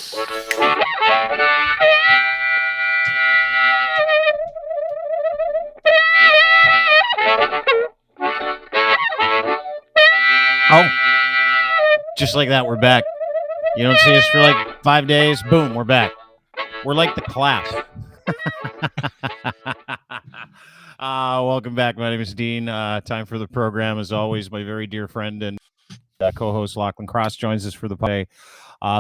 Oh, just like that, we're back. You don't see us for like 5 days. Boom, we're back. We're like the class. Welcome back. My name is Dean. Time for the program, as always. My very dear friend and co-host Lachlan Cross joins us for the play.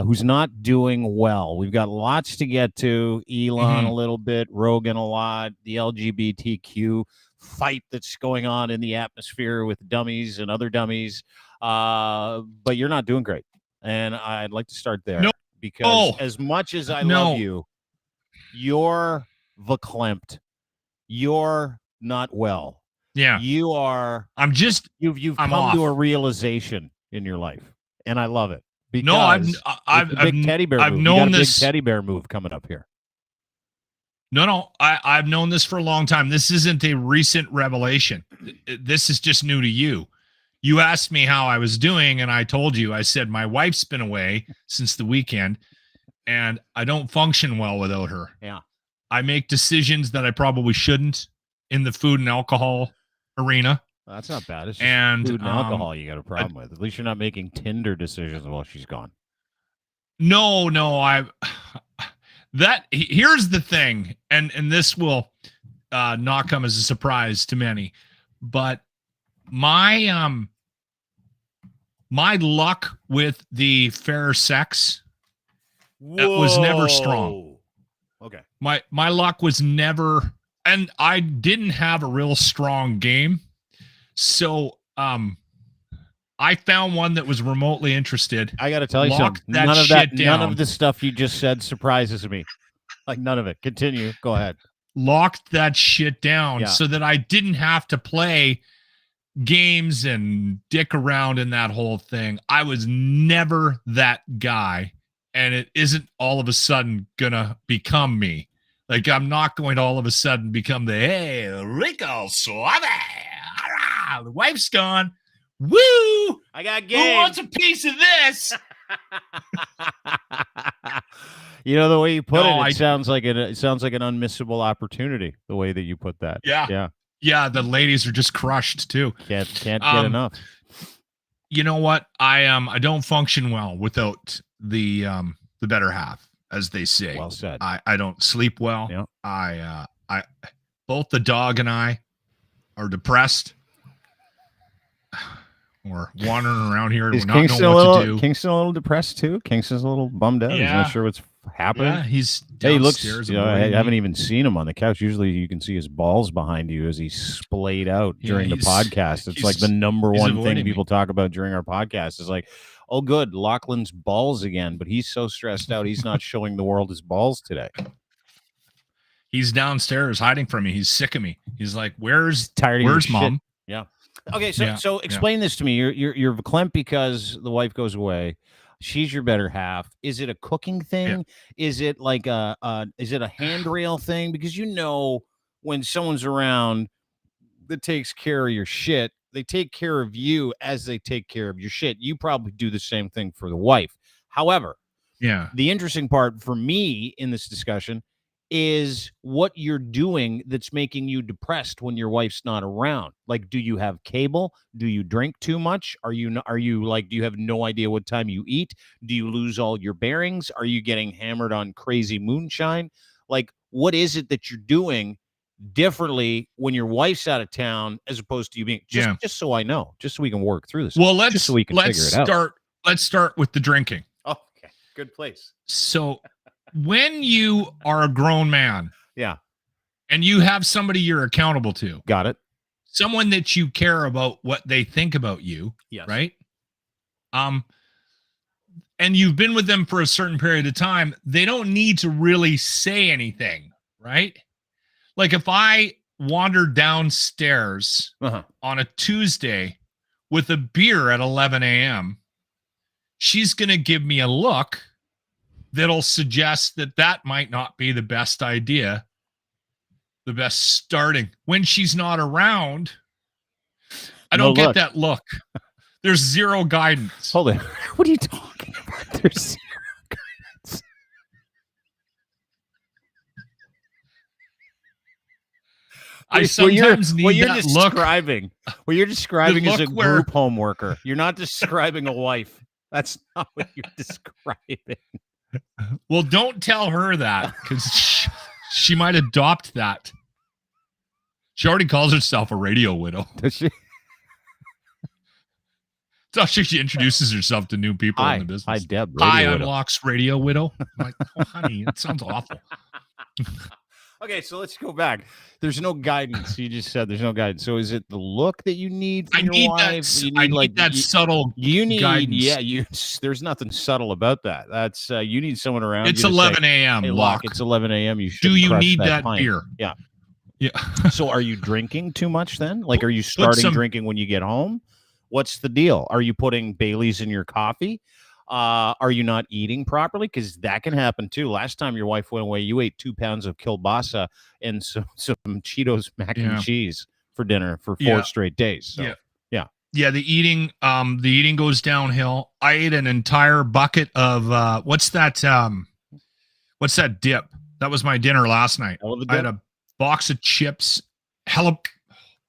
Who's not doing well. We've got lots to get to. Elon a little bit, Rogan a lot, the LGBTQ fight that's going on in the atmosphere with dummies and other dummies. But you're not doing great. And I'd like to start there. No. Because as much as I love you, you're verklempt. You're not well. Yeah. You are. You've come off. to a realization in your life. And I love it. Because no, I've big teddy bear I've move. known You got a this big teddy bear move coming up here. No, I've known this for a long time. This isn't a recent revelation. This is just new to you. You asked me how I was doing, and I told you. I said my wife's been away since the weekend, and I don't function well without her. Yeah, I make decisions that I probably shouldn't in the food and alcohol arena. Well, that's not bad. It's just food and alcohol you got a problem with. At least you're not making Tinder decisions while she's gone. No, here's the thing, and this will not come as a surprise to many, but my luck with the fair sex was never strong. Okay. My luck was never, and I didn't have a real strong game. So I found one that was remotely interested. I got to tell you something. None of the stuff you just said surprises me. Like none of it. Continue. Go ahead. Locked that shit down so that I didn't have to play games and dick around in that whole thing. I was never that guy, and it isn't all of a sudden gonna become me. Like I'm not going to all of a sudden become the hey Rico Suave. The wife's gone. Woo! I got game. Who wants a piece of this? You know the way you put it sounds like an unmissable opportunity. The way that you put that. Yeah. The ladies are just crushed too. Can't get enough. You know what? I don't function well without the better half, as they say. Well said. I don't sleep well. Yeah. I both the dog and I are depressed. We're wandering around here. Is we're not knowing what to do. Kingston a little depressed too? Kingston's a little bummed out. Yeah. He's not sure what's happening. Yeah, he's downstairs. He looks. I haven't even seen him on the couch. Usually, you can see his balls behind you as he's splayed out during the podcast. It's like the number one thing people talk about during our podcast is like, oh, good, Lachlan's balls again. But he's so stressed out, he's not showing the world his balls today. He's downstairs hiding from me. He's sick of me. He's like, where's mom? Shit. Yeah. Okay, so explain this to me. You're verklempt because the wife goes away. She's your better half. Is it a cooking thing? Yeah. Is it like is it a handrail thing? Because when someone's around that takes care of your shit, they take care of you as they take care of your shit. You probably do the same thing for the wife. However, the interesting part for me in this discussion is what you're doing that's making you depressed when your wife's not around. Like, do you have cable? Do you drink too much? Are you like, do you have no idea what time you eat? Do you lose all your bearings? Are you getting hammered on crazy moonshine? Like, what is it that you're doing differently when your wife's out of town as opposed to you being just so I know, just so we can work through this. Well, just so we can figure it out. Let's start with the drinking. Oh, okay. Good place. So when you are a grown man, and you have somebody you're accountable to, got it, someone that you care about what they think about you, right? And you've been with them for a certain period of time, they don't need to really say anything, right? Like if I wandered downstairs on a Tuesday with a beer at 11 a.m., she's going to give me a look that'll suggest that might not be the best idea, the best starting. When she's not around, I don't get that look. There's zero guidance. Hold on. What are you talking about? There's zero guidance. I sometimes need that look. What you're describing is a group home worker. You're not describing a wife. That's not what you're describing. Well, don't tell her that, because she might adopt that. She already calls herself a radio widow. Does she? So she introduces herself to new people in the business. Hi, Deb. Hi, I'm Locke's radio widow. I'm like, oh, honey, it sounds awful. Okay, so let's go back. There's no guidance. You just said there's no guidance. So is it the look that you need from your wife? I need that subtle guidance. There's nothing subtle about that. That's you need someone around. It's 11 a.m. Hey, Locke, it's 11 a.m. You should. Do you need that pint. beer? Yeah. Yeah. So are you drinking too much then? Like, are you starting drinking when you get home? What's the deal? Are you putting Baileys in your coffee? Are you not eating properly? Because that can happen too. Last time your wife went away, you ate 2 pounds of kielbasa and some Cheetos mac and cheese for dinner for 4 straight days. So, yeah. The eating goes downhill. I ate an entire bucket of what's that dip? That was my dinner last night. I had a box of chips.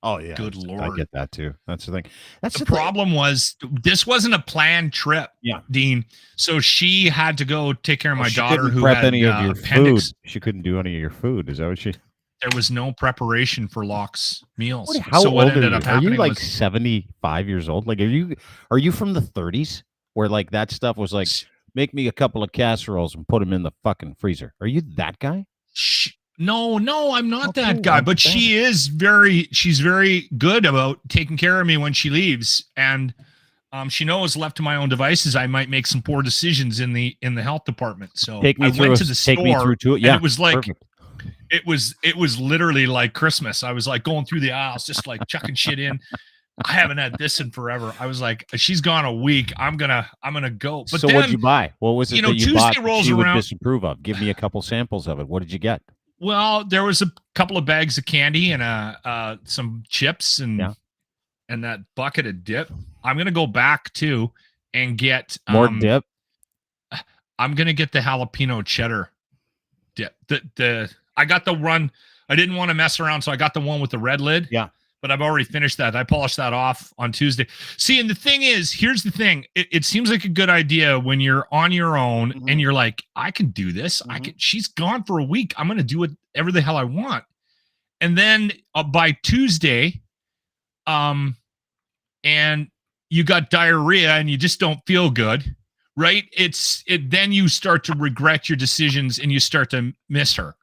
Oh yeah, good Lord, I get that too. That's the thing. That's the problem. Was this wasn't a planned trip, Dean? So she had to go take care of my daughter who had any of your food. She couldn't do any of your food. Is that what she? There was no preparation for Locke's meals. How old are you? Are you like 75 years old? Like, are you from the 30s where like that stuff was like, make me a couple of casseroles and put them in the fucking freezer? Are you that guy? No, I'm not that guy, but she's very good about taking care of me when she leaves. And she knows, left to my own devices, I might make some poor decisions in the health department. So I went to the store, and it was like, it was literally like Christmas. I was like going through the aisles, just like chucking shit in. I haven't had this in forever. I was like, she's gone a week. I'm gonna go. But so what'd you buy? What was it that you Tuesday bought rolls she around. Would disapprove of? Give me a couple samples of it. What did you get? Well, there was a couple of bags of candy and some chips and that bucket of dip. I'm gonna go back too and get more dip. I'm gonna get the jalapeno cheddar dip. I got the run. I didn't want to mess around, so I got the one with the red lid. Yeah. But I've already finished that. I polished that off on Tuesday. See, and the thing is, here's the thing. It seems like a good idea when you're on your own and you're like, I can do this. She's gone for a week. I'm going to do whatever the hell I want. And then by Tuesday, and you got diarrhea and you just don't feel good, right? Then you start to regret your decisions and you start to miss her.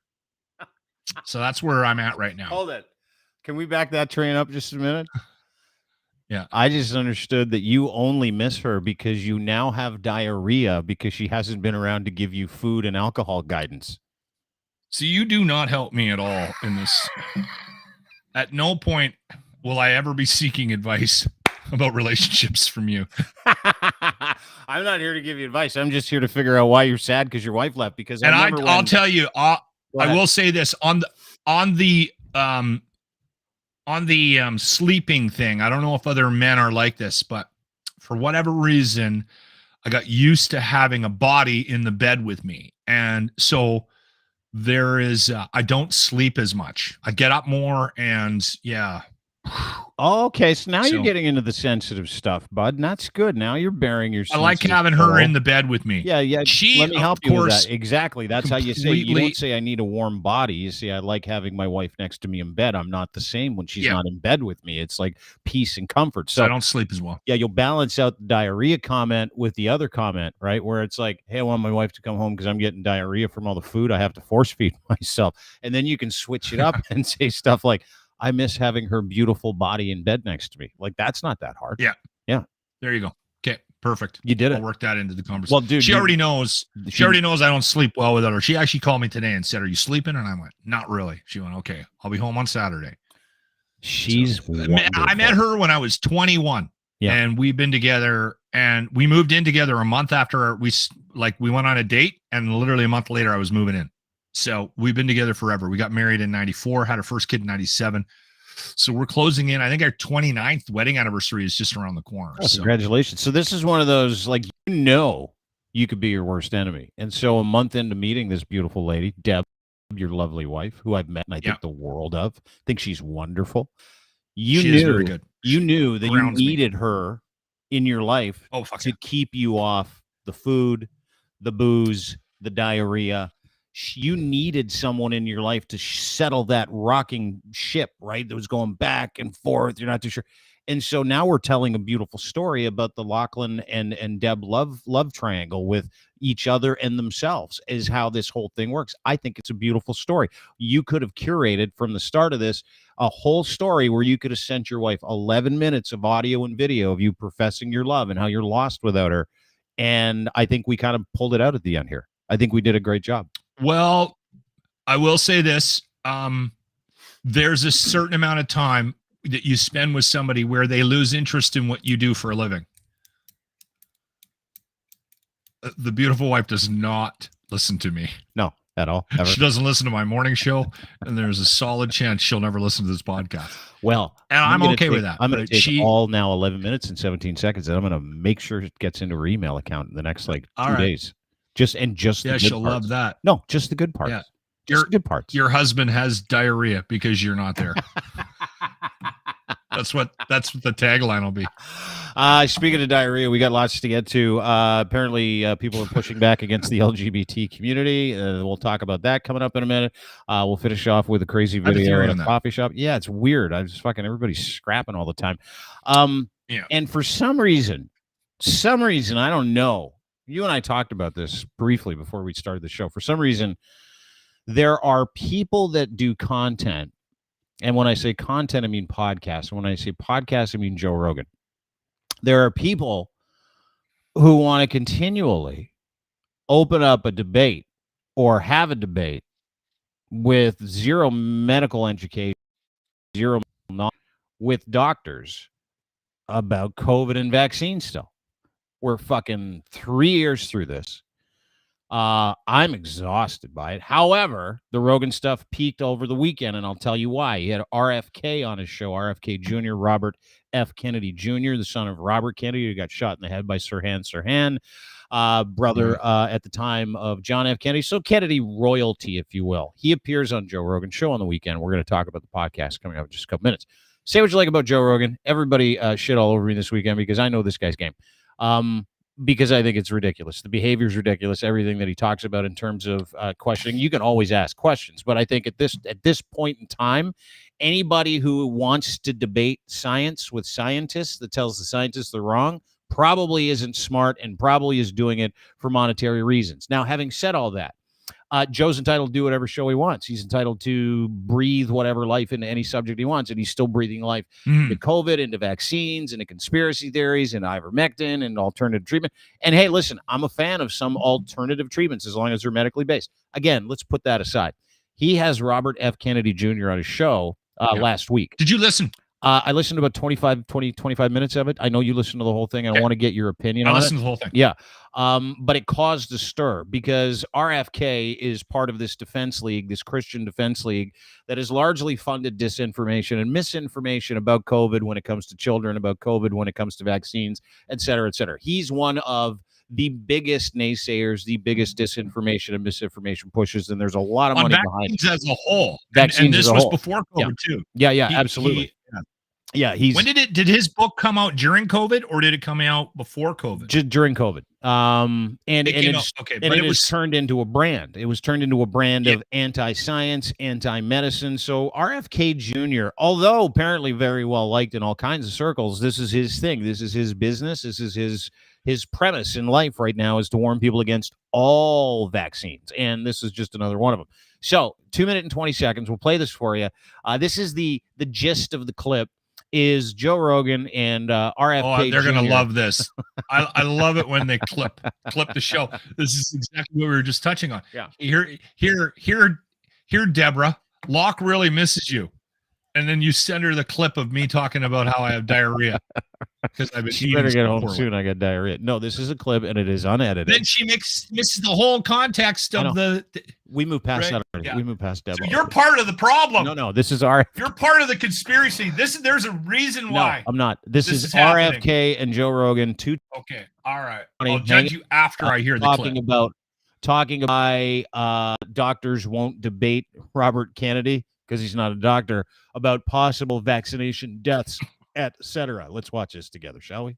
So that's where I'm at right now. Hold it. Can we back that train up just a minute? Yeah. I just understood that you only miss her because you now have diarrhea because she hasn't been around to give you food and alcohol guidance. So you do not help me at all in this. At no point will I ever be seeking advice about relationships from you. I'm not here to give you advice. I'm just here to figure out why you're sad because your wife left. Because I'll tell you, I will say this on the sleeping thing. I don't know if other men are like this, but for whatever reason, I got used to having a body in the bed with me. And so there is, I don't sleep as much. I get up more and Okay, so now you're getting into the sensitive stuff, bud, and that's good. Now you're bearing your. I like having her in the bed with me. Yeah. Let me help you with that. Exactly. That's how you say. You don't say I need a warm body. You say I like having my wife next to me in bed. I'm not the same when she's not in bed with me. It's like peace and comfort. So I don't sleep as well. Yeah, you'll balance out the diarrhea comment with the other comment, right? Where it's like, hey, I want my wife to come home because I'm getting diarrhea from all the food. I have to force feed myself, and then you can switch it up and say stuff like, I miss having her beautiful body in bed next to me. Like, that's not that hard. Yeah. Yeah. There you go. Okay. Perfect. You did it. I'll work that into the conversation. Well, dude, she already knows I don't sleep well without her. She actually called me today and said, are you sleeping? And I went, not really. She went, okay, I'll be home on Saturday. She's I met her when I was 21. Yeah. And we've been together and we moved in together a month after we went on a date, and literally a month later I was moving in. So we've been together forever. We got married in 94, had our first kid in 97. So we're closing in. I think our 29th wedding anniversary is just around the corner. Oh, congratulations. So this is one of those, like, you could be your worst enemy. And so a month into meeting this beautiful lady, Deb, your lovely wife, who I've met and I think the world of, think she's wonderful. She is very good. You knew that you needed her in your life to keep you off the food, the booze, the diarrhea. You needed someone in your life to settle that rocking ship, right? That was going back and forth. You're not too sure. And so now we're telling a beautiful story about the Lachlan and Deb love triangle with each other and themselves, is how this whole thing works. I think it's a beautiful story. You could have curated from the start of this a whole story where you could have sent your wife 11 minutes of audio and video of you professing your love and how you're lost without her. And I think we kind of pulled it out at the end here. I think we did a great job. Well, I will say this. There's a certain amount of time that you spend with somebody where they lose interest in what you do for a living. The beautiful wife does not listen to me. No, at all. Ever. She doesn't listen to my morning show, and there's a solid chance she'll never listen to this podcast. Well, and I'm okay with that. I'm going to take all now 11 minutes and 17 seconds, and I'm going to make sure it gets into her email account in the next 2 days. Just the good she'll parts. love that. No, just the good parts. Yeah. Just the good parts. Your husband has diarrhea because you're not there. That's what the tagline will be. Speaking of diarrhea, we got lots to get to. Apparently, people are pushing back against the LGBT community. We'll talk about that coming up in a minute. We'll finish off with a crazy video at a coffee shop. Yeah, it's weird. I just everybody's scrapping all the time. And for some reason, I don't know. You and I talked about this briefly before we started the show. For some reason, there are people that do content. And when I say content, I mean podcast. And when I say podcast, I mean Joe Rogan. There are people who want to continually open up a debate or have a debate with zero medical education, zero knowledge, with doctors about COVID and vaccines still. We're fucking 3 years through this. I'm exhausted by it. However, the Rogan stuff peaked over the weekend, and I'll tell you why. He had RFK on his show, RFK Jr., Robert F. Kennedy Jr., the son of Robert Kennedy, who got shot in the head by Sirhan, brother at the time of John F. Kennedy. So Kennedy royalty, if you will. He appears on Joe Rogan's show on the weekend. We're going to talk about the podcast coming up in just a couple minutes. Say what you like about Joe Rogan. Everybody shit all over me this weekend because I know this guy's game. Because I think it's ridiculous. The behavior is ridiculous. Everything that he talks about in terms of questioning, you can always ask questions. But I think at this point in time, anybody who wants to debate science with scientists that tells the scientists they're wrong probably isn't smart and probably is doing it for monetary reasons. Now, having said all that, Joe's entitled to do whatever show he wants. He's entitled to breathe whatever life into any subject he wants, and he's still breathing life into COVID, into vaccines, into conspiracy theories, and ivermectin, and alternative treatment. And hey, listen, I'm a fan of some alternative treatments as long as they're medically based. Again, let's put that aside. He has Robert F. Kennedy Jr. on his show last week. Did you listen? I listened to about 25 minutes of it. I know you listened to the whole thing. I want to get your opinion on it. I listened to the whole thing. Yeah. But it caused a stir because RFK is part of this defense league, this Christian defense league that has largely funded disinformation and misinformation about COVID when it comes to children, about COVID when it comes to vaccines, et cetera, et cetera. He's one of the biggest naysayers, the biggest disinformation and misinformation pushes, and there's a lot of money behind it. As a whole. Vaccines and this was before COVID too. Yeah, absolutely. Did his book come out during COVID or did it come out before COVID? During COVID. It was turned into a brand. It was turned into a brand of anti-science, anti-medicine. So RFK Jr., although apparently very well liked in all kinds of circles, this is his thing. This is his business. This is his premise in life right now is to warn people against all vaccines. And this is just another one of them. So 2 minutes and 20 seconds. We'll play this for you. This is the gist of the clip. Is Joe Rogan and RFK. They're going to love this. I love it when they clip the show. This is exactly what we were just touching on. Yeah. Here, Deborah. Locke really misses you. And then you send her the clip of me talking about how I have diarrhea. Because I've been she better get home soon. I got diarrhea. No, this is a clip and it is unedited. Then she misses the whole context of we moved past that already. Yeah. We moved past Deborah. So you're part of the problem. No, this is You're part of the conspiracy. There's a reason why. No, I'm not. This is RFK happening. And Joe Rogan. Okay. All right. I'll judge you after I hear the clip. Talking about talking about doctors won't debate Robert Kennedy because he's not a doctor about possible vaccination deaths, etc. Let's watch this together, shall we?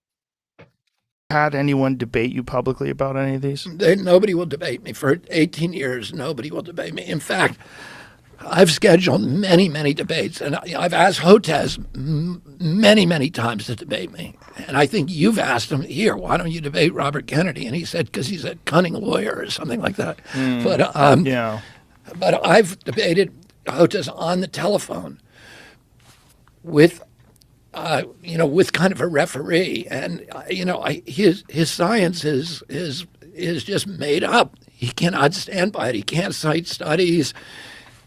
Had anyone debate you publicly about any of these? Nobody will debate me. For 18 years, nobody will debate me. In fact, I've scheduled many, many debates, and I've asked Hotez many, many times to debate me. And I think you've asked him, here, why don't you debate Robert Kennedy? And he said, because he's a cunning lawyer or something like that. But I've debated Hotez on the telephone with with kind of a referee, and his science is just made up. He cannot stand by it. He can't cite studies.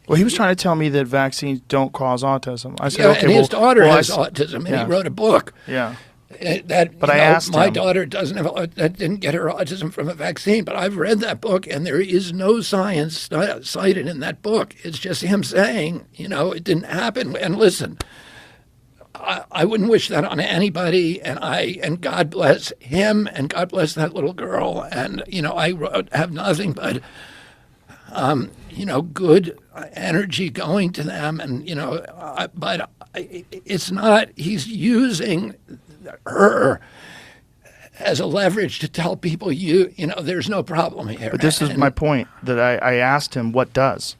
Well, he was trying to tell me that vaccines don't cause autism. I said, yeah, okay, and his daughter has autism, and he wrote a book. Yeah. But I asked my him. daughter didn't get her autism from a vaccine, but I've read that book, and there is no science cited in that book. It's just him saying, it didn't happen. And listen, I wouldn't wish that on anybody, and God bless him, and God bless that little girl, and I have nothing but good energy going to them, and but it's not. He's using her as a leverage to tell people there's no problem here. But this is my point, that I asked him what does,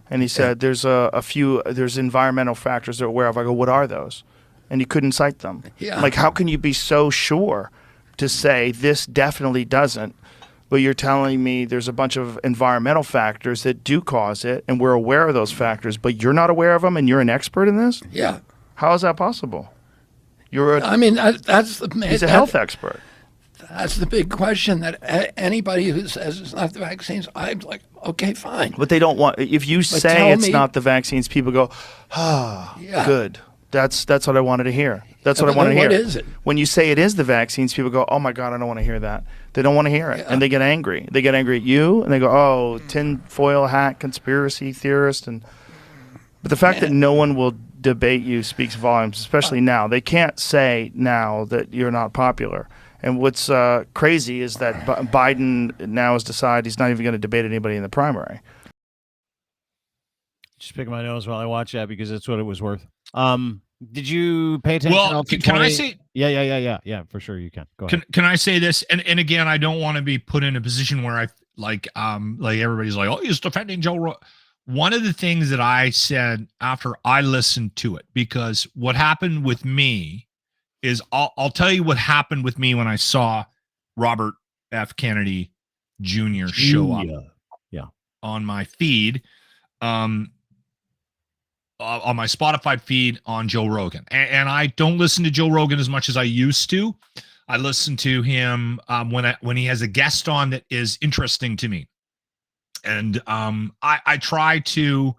and he said there's there's environmental factors they're aware of. I go, what are those? And he couldn't cite them. Yeah. Like, how can you be so sure to say this definitely doesn't, but you're telling me there's a bunch of environmental factors that do cause it, and we're aware of those factors, but you're not aware of them, and you're an expert in this? Yeah. How is that possible? That's he's a health expert. That's the big question. That anybody who says it's not the vaccines, I'm like, okay, fine. But they don't want. If you say it's not the vaccines, people go, good. That's what I wanted to hear. That's what I wanted to hear. What is it? When you say it is the vaccines, people go, oh my God, I don't want to hear that. They don't want to hear it. And they get angry. They get angry at you, and they go, oh, tinfoil hat, conspiracy theorist. But the fact that no one will debate you speaks volumes, especially now. They can't say now that you're not popular. And what's crazy is that Biden now has decided he's not even going to debate anybody in the primary. Just picking my nose while I watch that because that's what it was worth. Did you pay attention? Well, can I say? Yeah, for sure you can. Go ahead. Can I say this? And again, I don't want to be put in a position where I like everybody's like, oh, he's defending Joe Rogan. One of the things that I said after I listened to it, because what happened with me is I'll tell you what happened with me when I saw Robert F. Kennedy Jr. show up on my feed. On my Spotify feed on Joe Rogan. And I don't listen to Joe Rogan as much as I used to. I listen to him when he has a guest on that is interesting to me. And I've tried to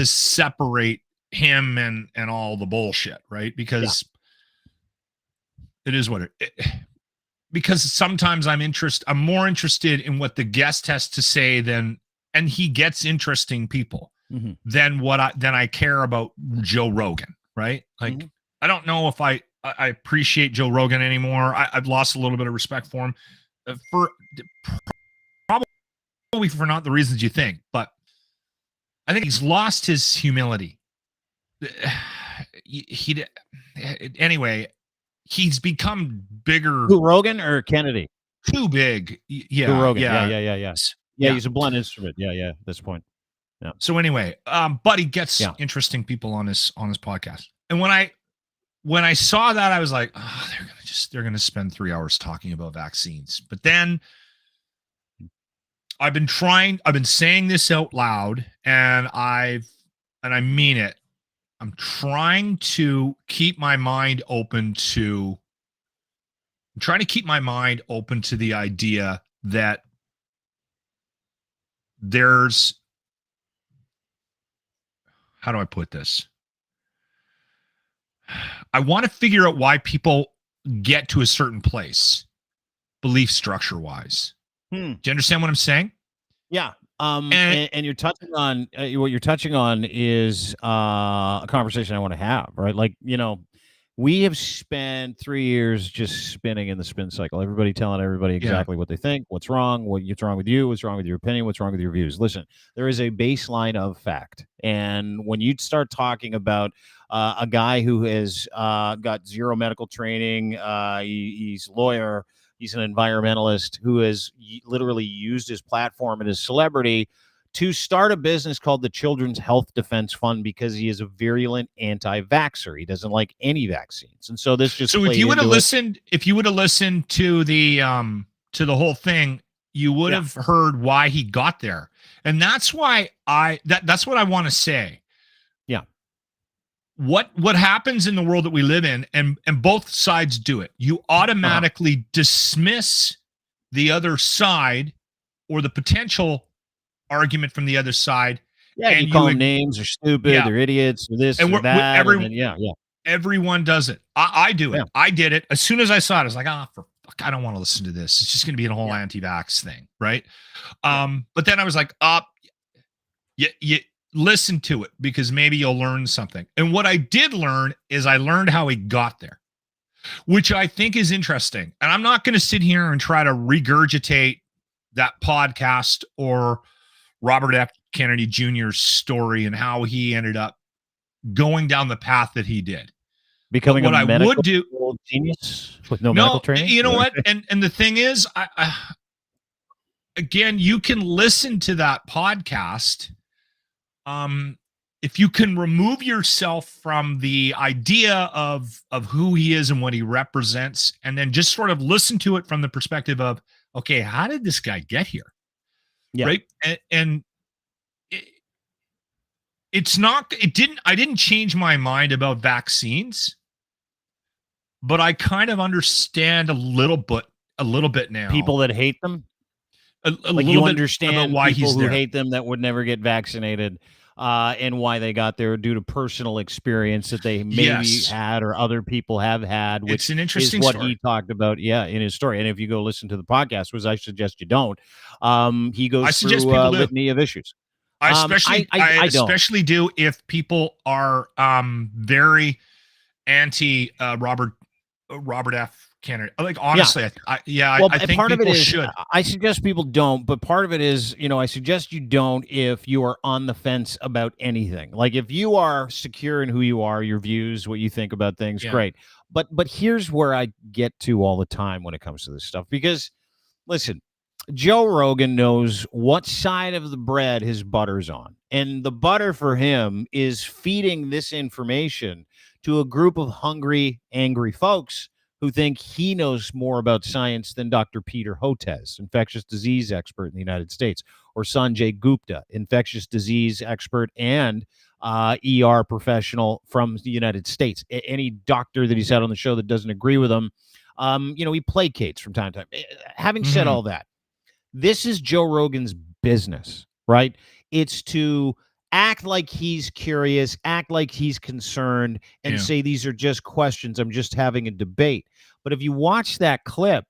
separate him and all the bullshit, right? Because it is what because sometimes I'm more interested in what the guest has to say and he gets interesting people. Than I care about Joe Rogan, right? Like, I don't know if I appreciate Joe Rogan anymore. I've lost a little bit of respect for him for probably for not the reasons you think, but I think he's lost his humility. Anyway, he's become bigger. Who, Rogan or Kennedy? Too big. Yeah. Who, Rogan. Yeah. He's a blunt instrument. Yeah. At this point. Yeah. So anyway, but he gets interesting people on his podcast. And when I saw that, I was like, oh, they're gonna spend 3 hours talking about vaccines. But then I've been saying this out loud, and I mean it. I'm trying to keep my mind open to the idea that there's, how do I put this? I want to figure out why people get to a certain place, belief structure wise. Do you understand what I'm saying? Yeah. And you're touching on what you're touching on is a conversation I want to have, right? Like, We have spent 3 years just spinning in the spin cycle. Everybody telling everybody exactly what they think, what's wrong, what's wrong with you, what's wrong with your opinion, what's wrong with your views. Listen, there is a baseline of fact. And when you start talking about a guy who has got zero medical training, he's a lawyer, he's an environmentalist who has literally used his platform and his celebrity to start a business called the Children's Health Defense Fund because he is a virulent anti-vaxxer. He doesn't like any vaccines. And so this just if you would have listened to the whole thing, you would have heard why he got there. And that's why that's what I want to say. Yeah. What happens in the world that we live in, and both sides do it. You automatically dismiss the other side or the potential argument from the other side. Yeah, and you call them names, they're stupid, they're idiots, or this, or that. Everyone does it. I do it. Yeah. I did it. As soon as I saw it, I was like, for fuck, I don't want to listen to this. It's just going to be a whole anti-vax thing, right? But then I was like, you listen to it because maybe you'll learn something. And what I did learn is I learned how he got there, which I think is interesting. And I'm not going to sit here and try to regurgitate that podcast or Robert F. Kennedy Jr.'s story and how he ended up going down the path that he did. Becoming what I would do genius with no medical training. You know what? And the thing is, I again, you can listen to that podcast. If you can remove yourself from the idea of who he is and what he represents, and then just sort of listen to it from the perspective of, okay, how did this guy get here? Yeah. Right. And I didn't change my mind about vaccines, but I kind of understand a little bit now. People that hate them. Like you understand why people who hate them that would never get vaccinated, and why they got there due to personal experience that they maybe had or other people have had, which it's an interesting is what story. he talked about, in his story. And if you go listen to the podcast, which I suggest you don't, he goes through a litany of issues. I especially do if people are very anti Robert F. Kennedy. Like, honestly, I think part of it is, should. I suggest people don't, but part of it is, I suggest you don't if you are on the fence about anything. Like, if you are secure in who you are, your views, what you think about things, great. But here's where I get to all the time when it comes to this stuff. Because, listen, Joe Rogan knows what side of the bread his butter's on. And the butter for him is feeding this information to a group of hungry, angry folks who think he knows more about science than Dr. Peter Hotez, infectious disease expert in the United States, or Sanjay Gupta, infectious disease expert and ER professional from the United States. Any doctor that he's had on the show that doesn't agree with him, he placates from time to time. Having said all that, this is Joe Rogan's business, right? It's to act like he's curious, act like he's concerned, and say these are just questions. I'm just having a debate. But if you watch that clip,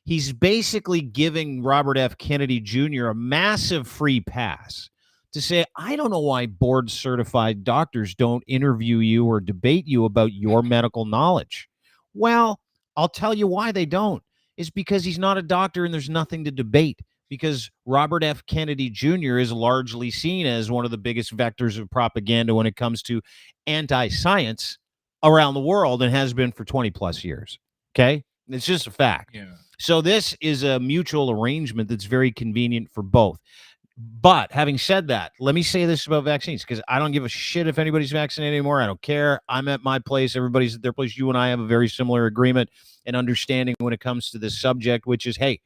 he's basically giving Robert F. Kennedy Jr. a massive free pass to say, I don't know why board-certified doctors don't interview you or debate you about your medical knowledge. Well, I'll tell you why they don't. It's because he's not a doctor and there's nothing to debate. Because Robert F. Kennedy Jr. is largely seen as one of the biggest vectors of propaganda when it comes to anti-science around the world and has been for 20 plus years. Okay? It's just a fact. Yeah. So this is a mutual arrangement that's very convenient for both. But having said that, let me say this about vaccines, because I don't give a shit if anybody's vaccinated anymore. I don't care. I'm at my place. Everybody's at their place. You and I have a very similar agreement and understanding when it comes to this subject, which is, hey,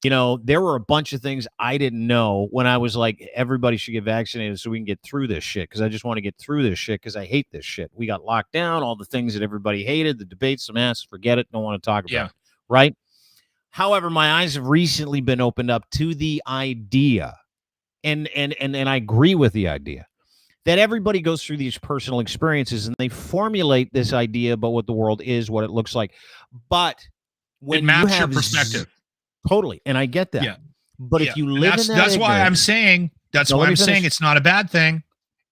there were a bunch of things I didn't know when I was like, everybody should get vaccinated so we can get through this shit, because I just want to get through this shit because I hate this shit. We got locked down, all the things that everybody hated, the debates, the mass, forget it, don't want to talk about it, right? However, my eyes have recently been opened up to the idea, and I agree with the idea, that everybody goes through these personal experiences and they formulate this idea about what the world is, what it looks like. But when it maps you have your perspective. Totally. And I get that. Yeah. But if you live in that's why I'm saying, it's not a bad thing.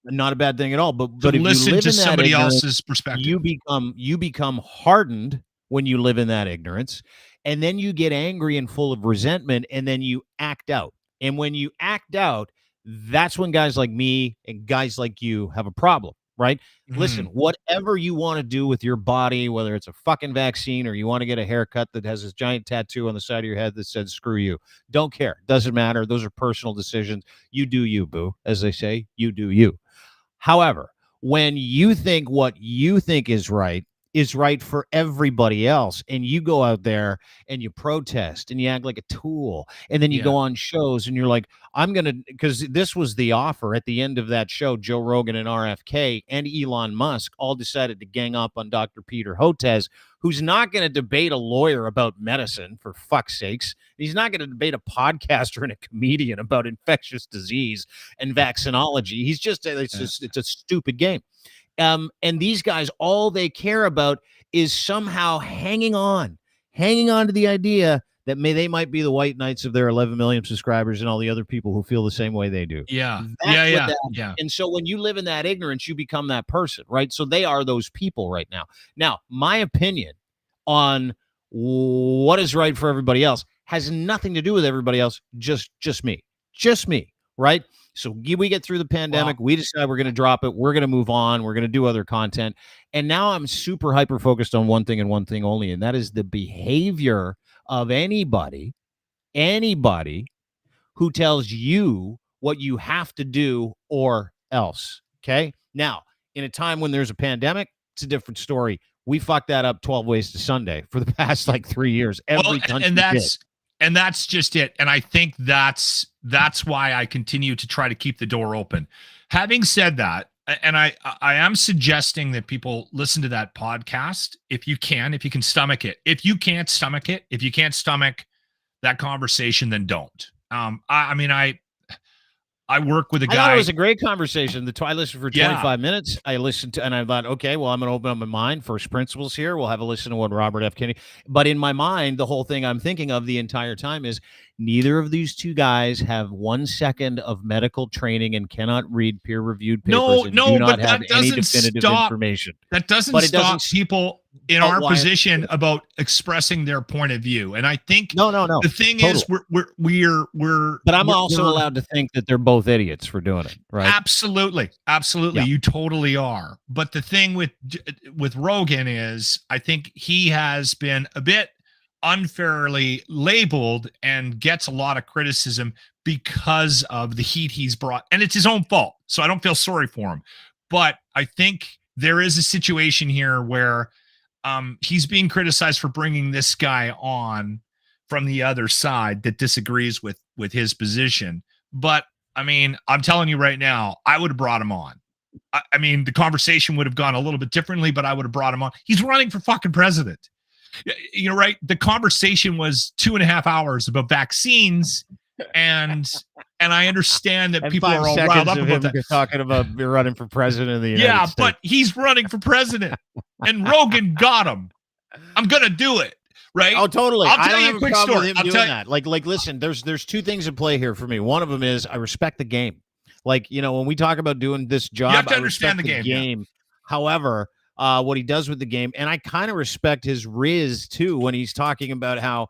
not a bad thing at all. But if listen you live to in that somebody ignorance, else's perspective, you become hardened when you live in that ignorance, and then you get angry and full of resentment, and then you act out. And when you act out, that's when guys like me and guys like you have a problem, right? Listen, whatever you want to do with your body, whether it's a fucking vaccine or you want to get a haircut that has this giant tattoo on the side of your head that says screw you, don't care. Doesn't matter. Those are personal decisions. You do you, boo. As they say, you do you. However, when you think what you think is right for everybody else, and you go out there and you protest and you act like a tool, and then you go on shows and you're like, I'm going to, because this was the offer at the end of that show, Joe Rogan and RFK and Elon Musk all decided to gang up on Dr. Peter Hotez, who's not going to debate a lawyer about medicine, for fuck's sakes. He's not going to debate a podcaster and a comedian about infectious disease and vaccinology. He's just, it's a stupid game. And these guys, all they care about is somehow hanging on to the idea that they might be the white knights of their 11 million subscribers and all the other people who feel the same way they do. Yeah. And so when you live in that ignorance, you become that person, right? So they are those people right now. Now, my opinion on what is right for everybody else has nothing to do with everybody else, just me, right? So we get through the pandemic. Wow. We decide we're going to drop it. We're going to move on. We're going to do other content. And now I'm super hyper focused on one thing and one thing only, and that is the behavior of anybody who tells you what you have to do or else. Okay. Now, in a time when there's a pandemic, it's a different story. We fucked that up 12 ways to Sunday for the past like 3 years. And that's just it. And I think that's why I continue to try to keep the door open. Having said that, and I am suggesting that people listen to that podcast if you can stomach it. If you can't stomach it, if you can't stomach that conversation, then don't. I work with a guy. I thought it was a great conversation. I listened for 25 minutes. I listened to, and I thought, okay, well, I'm going to open up my mind. First principles here. We'll have a listen to what Robert F. Kennedy. But in my mind, the whole thing I'm thinking of the entire time is neither of these two guys have 1 second of medical training and cannot read peer-reviewed papers. Do not have any definitive information. That doesn't stop people in our position about expressing their point of view. And I think no. The thing is, we're. But I'm also allowed to think that they're both idiots for doing it, right? Absolutely. Yeah. You totally are. But the thing with Rogan is, I think he has been a bit unfairly labeled and gets a lot of criticism because of the heat he's brought, and it's his own fault. So I don't feel sorry for him. But I think there is a situation here where he's being criticized for bringing this guy on from the other side that disagrees with his position. But I mean, I'm telling you right now, I would have brought him on. I mean, the conversation would have gone a little bit differently, but I would have brought him on. He's running for fucking president. You know, right? The conversation was 2.5 hours about vaccines, and I understand that people are all riled up about that. Talking about running for president of the United States. But he's running for president, and Rogan got him. I'm gonna do it, right? Oh, totally. I'll tell you a quick story. I'll tell you that. Like, listen. There's two things at play here for me. One of them is I respect the game. Like, you know, when we talk about doing this job, you have to understand the game. Yeah. However, what he does with the game, and I kind of respect his riz too when he's talking about how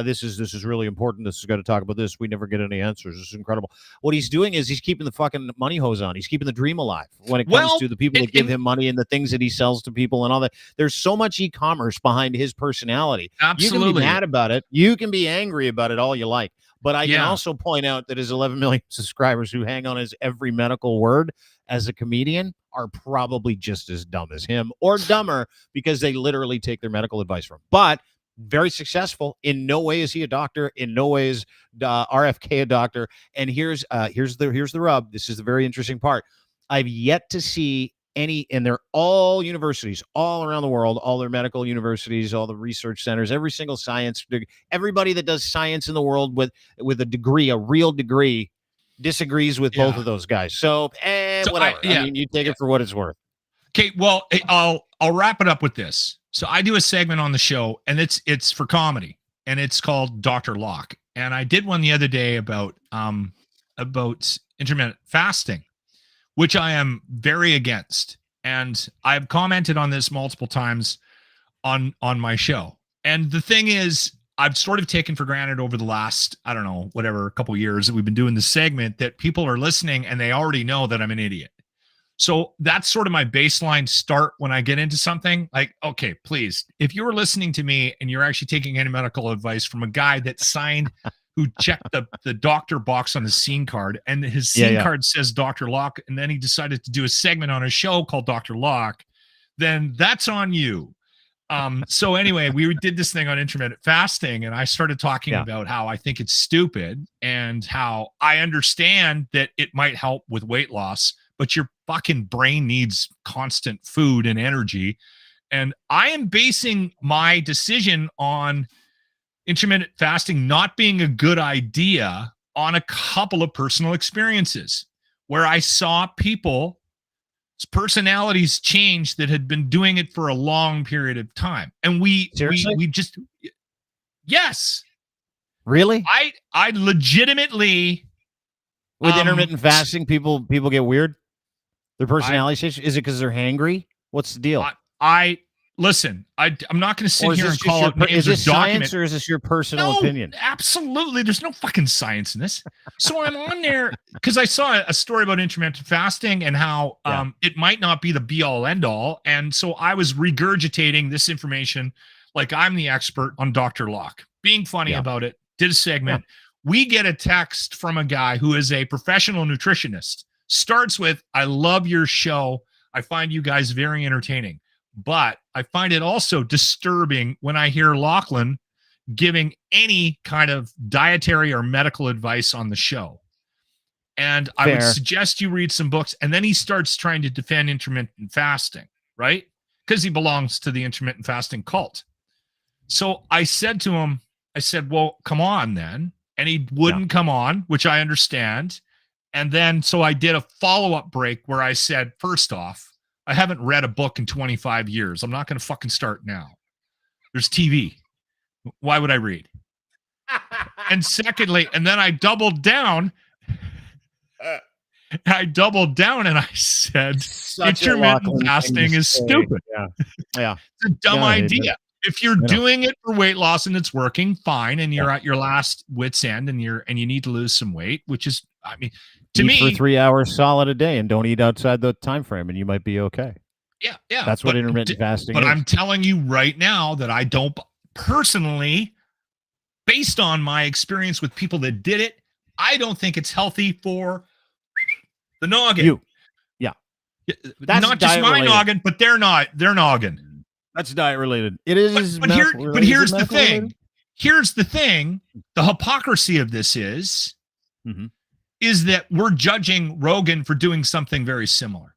this is really important. This is going to talk about this. We never get any answers. This is incredible. What he's doing is he's keeping the fucking money hose on. He's keeping the dream alive when it comes to the people that give him money and the things that he sells to people and all that. There's so much e-commerce behind his personality. Absolutely. You can be mad about it. You can be angry about it all you like. But I can also point out that his 11 million subscribers who hang on his every medical word as a comedian are probably just as dumb as him or dumber because they literally take their medical advice from him. But very successful. In no way is he a doctor. In no way is RFK a doctor. And here's the rub. This is the very interesting part. I've yet to see any, and they're all universities all around the world, all their medical universities, all the research centers, every single science, everybody that does science in the world with a degree, a real degree, disagrees with both of those guys. So whatever. I mean, you take it for what it's worth. Okay, well, I'll wrap it up with this. So I do a segment on the show, and it's for comedy, and it's called Dr. Locke. And I did one the other day about intermittent fasting, which I am very against. And I've commented on this multiple times on my show. And the thing is, I've sort of taken for granted over the last, I don't know, whatever, a couple of years that we've been doing this segment, that people are listening and they already know that I'm an idiot. So that's sort of my baseline start when I get into something. Like, okay, please, if you were listening to me and you're actually taking any medical advice from a guy that signed, who checked the doctor box on his scene card, and his scene card says Dr. Locke, and then he decided to do a segment on a show called Dr. Locke, then that's on you. So anyway, we did this thing on intermittent fasting, and I started talking about how I think it's stupid and how I understand that it might help with weight loss, but your fucking brain needs constant food and energy. And I am basing my decision on intermittent fasting not being a good idea on a couple of personal experiences where I saw people's personalities change that had been doing it for a long period of time. And we just, yes. Really? I legitimately, with intermittent fasting, people get weird. Their personality change. Is it because they're hangry? What's the deal? Listen, I'm not going to sit here and call out names. Is this science or is this your personal opinion? Absolutely. There's no fucking science in this. So I'm on there because I saw a story about intermittent fasting and how it might not be the be all end all. And so I was regurgitating this information like I'm the expert on Dr. Locke, being funny about it, did a segment. We get a text from a guy who is a professional nutritionist. Starts with, I love your show. I find you guys very entertaining. But I find it also disturbing when I hear Lachlan giving any kind of dietary or medical advice on the show. And I would suggest you read some books. And then he starts trying to defend intermittent fasting, right? Because he belongs to the intermittent fasting cult. So I said to him, well, come on then. And he wouldn't come on, which I understand. And then so I did a follow-up break where I said, first off, I haven't read a book in 25 years. I'm not going to fucking start now. There's TV. Why would I read? And secondly, and then I doubled down. And I said, intermittent fasting is stupid. Yeah. It's a dumb idea. If you're doing it for weight loss and it's working, fine, and you're at your last wit's end and you need to lose some weight, which is, I mean, to me, for 3 hours solid a day and don't eat outside the time frame, and you might be okay. Yeah. That's what intermittent fasting is. But I'm telling you right now that I don't personally, based on my experience with people that did it, I don't think it's healthy for the noggin. That's not just my noggin, but their noggin. That's diet related. It is. But here's the thing. Here's the thing. The hypocrisy of this is that we're judging Rogan for doing something very similar.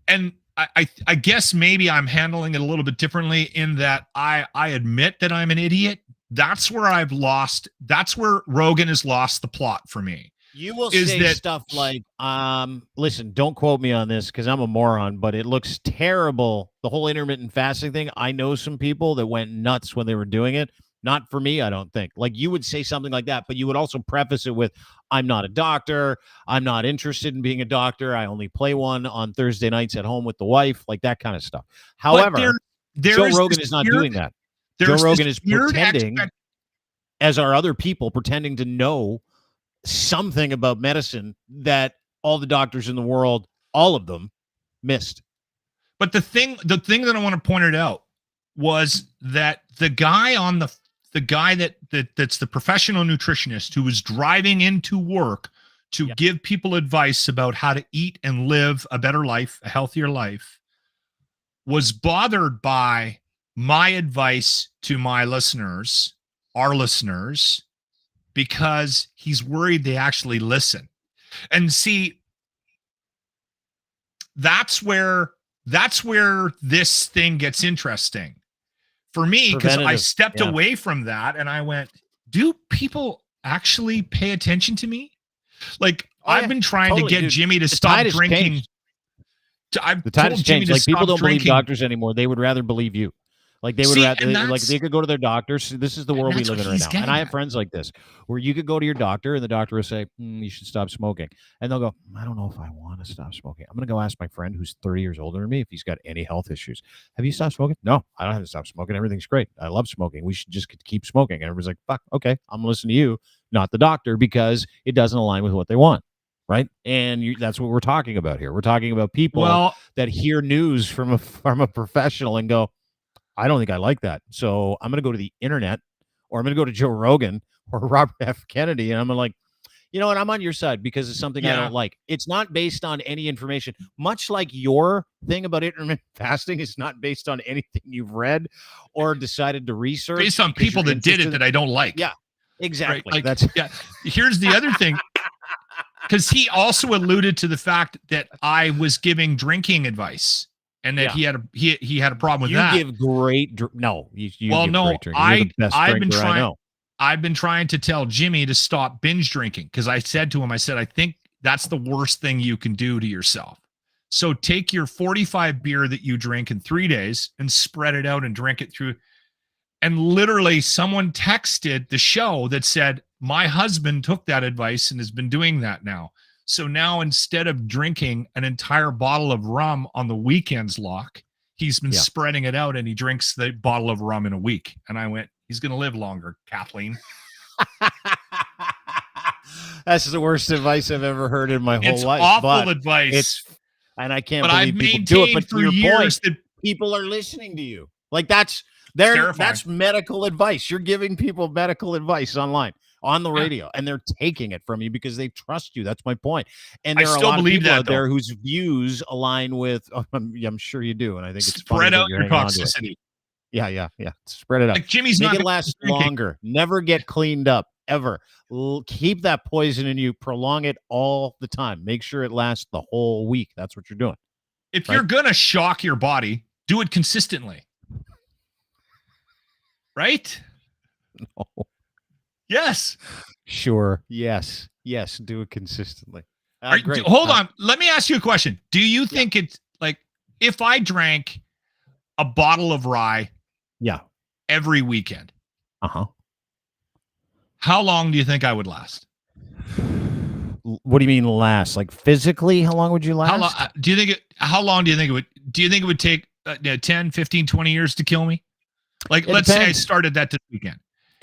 And I guess maybe I'm handling it a little bit differently in that I admit that I'm an idiot. That's where Rogan has lost the plot for me. You will say stuff like, listen, don't quote me on this because I'm a moron, but it looks terrible. The whole intermittent fasting thing. I know some people that went nuts when they were doing it. Not for me, I don't think. Like, you would say something like that, but you would also preface it with, I'm not a doctor. I'm not interested in being a doctor. I only play one on Thursday nights at home with the wife, like that kind of stuff. However, Joe Rogan is not doing that. Joe Rogan is pretending, as are other people, pretending to know something about medicine that all the doctors in the world, all of them, missed. But the thing that I want to point it out was that the guy that's the professional nutritionist who was driving into work to give people advice about how to eat and live a better life, a healthier life, was bothered by my advice to my listeners, our listeners, because he's worried they actually listen. And see, that's where this thing gets interesting for me, because I stepped away from that and I went, do people actually pay attention to me? Like, I've been trying to get Jimmy to stop drinking. The tide has changed. Like, people don't believe doctors anymore. They would rather believe you. Like they would rather, like they could go to their doctors. This is the world we live in right now. And I have friends like this where you could go to your doctor and the doctor will say, you should stop smoking. And they'll go, I don't know if I want to stop smoking. I'm going to go ask my friend who's 30 years older than me if he's got any health issues. Have you stopped smoking? No, I don't have to stop smoking. Everything's great. I love smoking. We should just keep smoking. And everybody's like, fuck, okay, I'm going to listen to you, not the doctor, because it doesn't align with what they want. Right. And that's what we're talking about here. We're talking about people that hear news from a professional and go, I don't think I like that. So I'm going to go to the internet, or I'm going to go to Joe Rogan or Robert F. Kennedy. And I'm like, you know what? I'm on your side because it's something I don't like. It's not based on any information, much like your thing about intermittent fasting is not based on anything you've read or decided to research. Based on people that did it that I don't like. Yeah, exactly. Right? Like, Here's the other thing. Because he also alluded to the fact that I was giving drinking advice. And that he had a problem with that. You give great no. I've been trying to tell Jimmy to stop binge drinking because I said to him, I think that's the worst thing you can do to yourself. So take your 45 beer that you drink in 3 days and spread it out and drink it through. And literally someone texted the show that said, my husband took that advice and has been doing that now. So now instead of drinking an entire bottle of rum on the weekends, he's been spreading it out and he drinks the bottle of rum in a week. And I went, he's going to live longer, Kathleen. That's the worst advice I've ever heard in my whole life. It's awful advice. And I can't believe people do it. But for your point, people are listening to you. Like that's medical advice. You're giving people medical advice online. On the radio, and they're taking it from you because they trust you. That's my point. And there are a lot of people out there whose views align with. I'm sure you do, and I think it's spread out your toxicity. Yeah. Spread it out. Like Jimmy's make it last longer. Never get cleaned up ever. Keep that poison in you. Prolong it all the time. Make sure it lasts the whole week. That's what you're doing. If you're gonna shock your body, do it consistently. Right? No. Yes. Sure. Yes. Do it consistently. Hold on. Let me ask you a question. Do you think it's like if I drank a bottle of rye every weekend? How long do you think I would last? What do you mean last? Like physically, how long would you last? How long do you think it would take 10, 15, 20 years to kill me? Like, let's say I started that this weekend.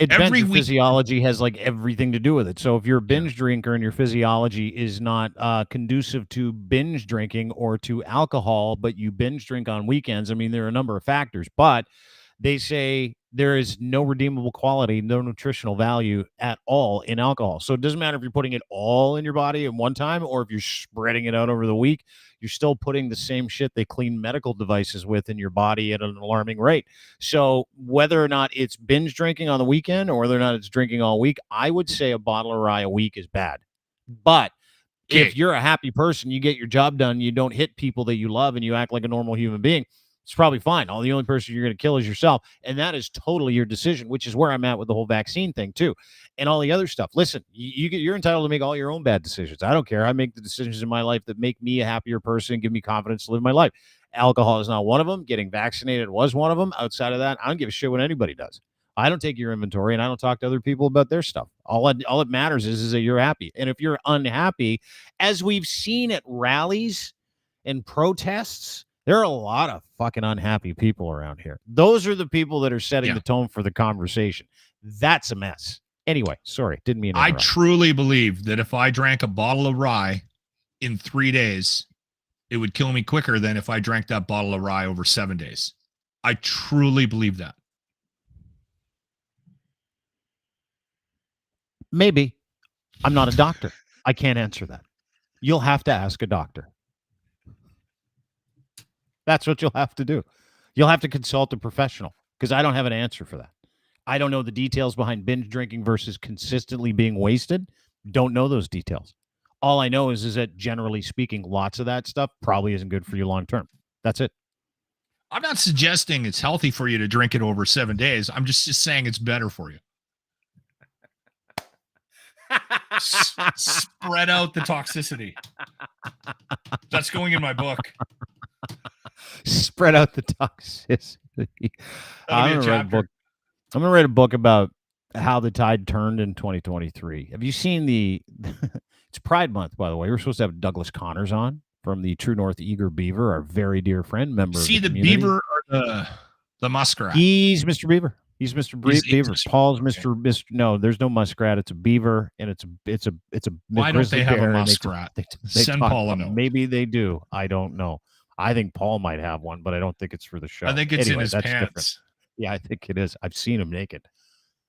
Every physiology has like everything to do with it. So if you're a binge drinker and your physiology is not conducive to binge drinking or to alcohol, but you binge drink on weekends, I mean, there are a number of factors, but they say there is no redeemable quality, no nutritional value at all in alcohol. So it doesn't matter if you're putting it all in your body at one time or if you're spreading it out over the week, you're still putting the same shit they clean medical devices with in your body at an alarming rate. So whether or not it's binge drinking on the weekend or whether or not it's drinking all week, I would say a bottle of rye a week is bad. But if you're a happy person, you get your job done, you don't hit people that you love, and you act like a normal human being, it's probably fine. The only person you're going to kill is yourself. And that is totally your decision, which is where I'm at with the whole vaccine thing too. And all the other stuff. Listen, you're entitled to make all your own bad decisions. I don't care. I make the decisions in my life that make me a happier person, give me confidence to live my life. Alcohol is not one of them. Getting vaccinated was one of them. Outside of that, I don't give a shit what anybody does. I don't take your inventory and I don't talk to other people about their stuff. All it matters is that you're happy. And if you're unhappy, as we've seen at rallies and protests, there are a lot of fucking unhappy people around here. Those are the people that are setting the tone for the conversation. That's a mess. Anyway, sorry, didn't mean to interrupt. I truly believe that if I drank a bottle of rye in 3 days, it would kill me quicker than if I drank that bottle of rye over 7 days. I truly believe that. Maybe. I'm not a doctor. I can't answer that. You'll have to ask a doctor. That's what you'll have to do. You'll have to consult a professional because I don't have an answer for that. I don't know the details behind binge drinking versus consistently being wasted. Don't know those details. All I know is that generally speaking, lots of that stuff probably isn't good for you long term. That's it. I'm not suggesting it's healthy for you to drink it over 7 days. I'm just saying it's better for you. Spread out the toxicity. That's going in my book. Spread out the toxicity. I'm gonna write a book about how the tide turned in 2023. Have you seen the? It's Pride Month, by the way. We're supposed to have Douglas Connors on from the True North Eager Beaver, our very dear friend, member. See of the beaver or the muskrat? He's Mr. Beaver. He's Mr. Beaver. Paul's Mr. No, there's no muskrat. It's a beaver, and it's a Why don't they have a muskrat? They Send Paul a note. Maybe they do. I don't know. I think Paul might have one, but I don't think it's for the show. I think it's in his pants. Different. Yeah, I think it is. I've seen him naked.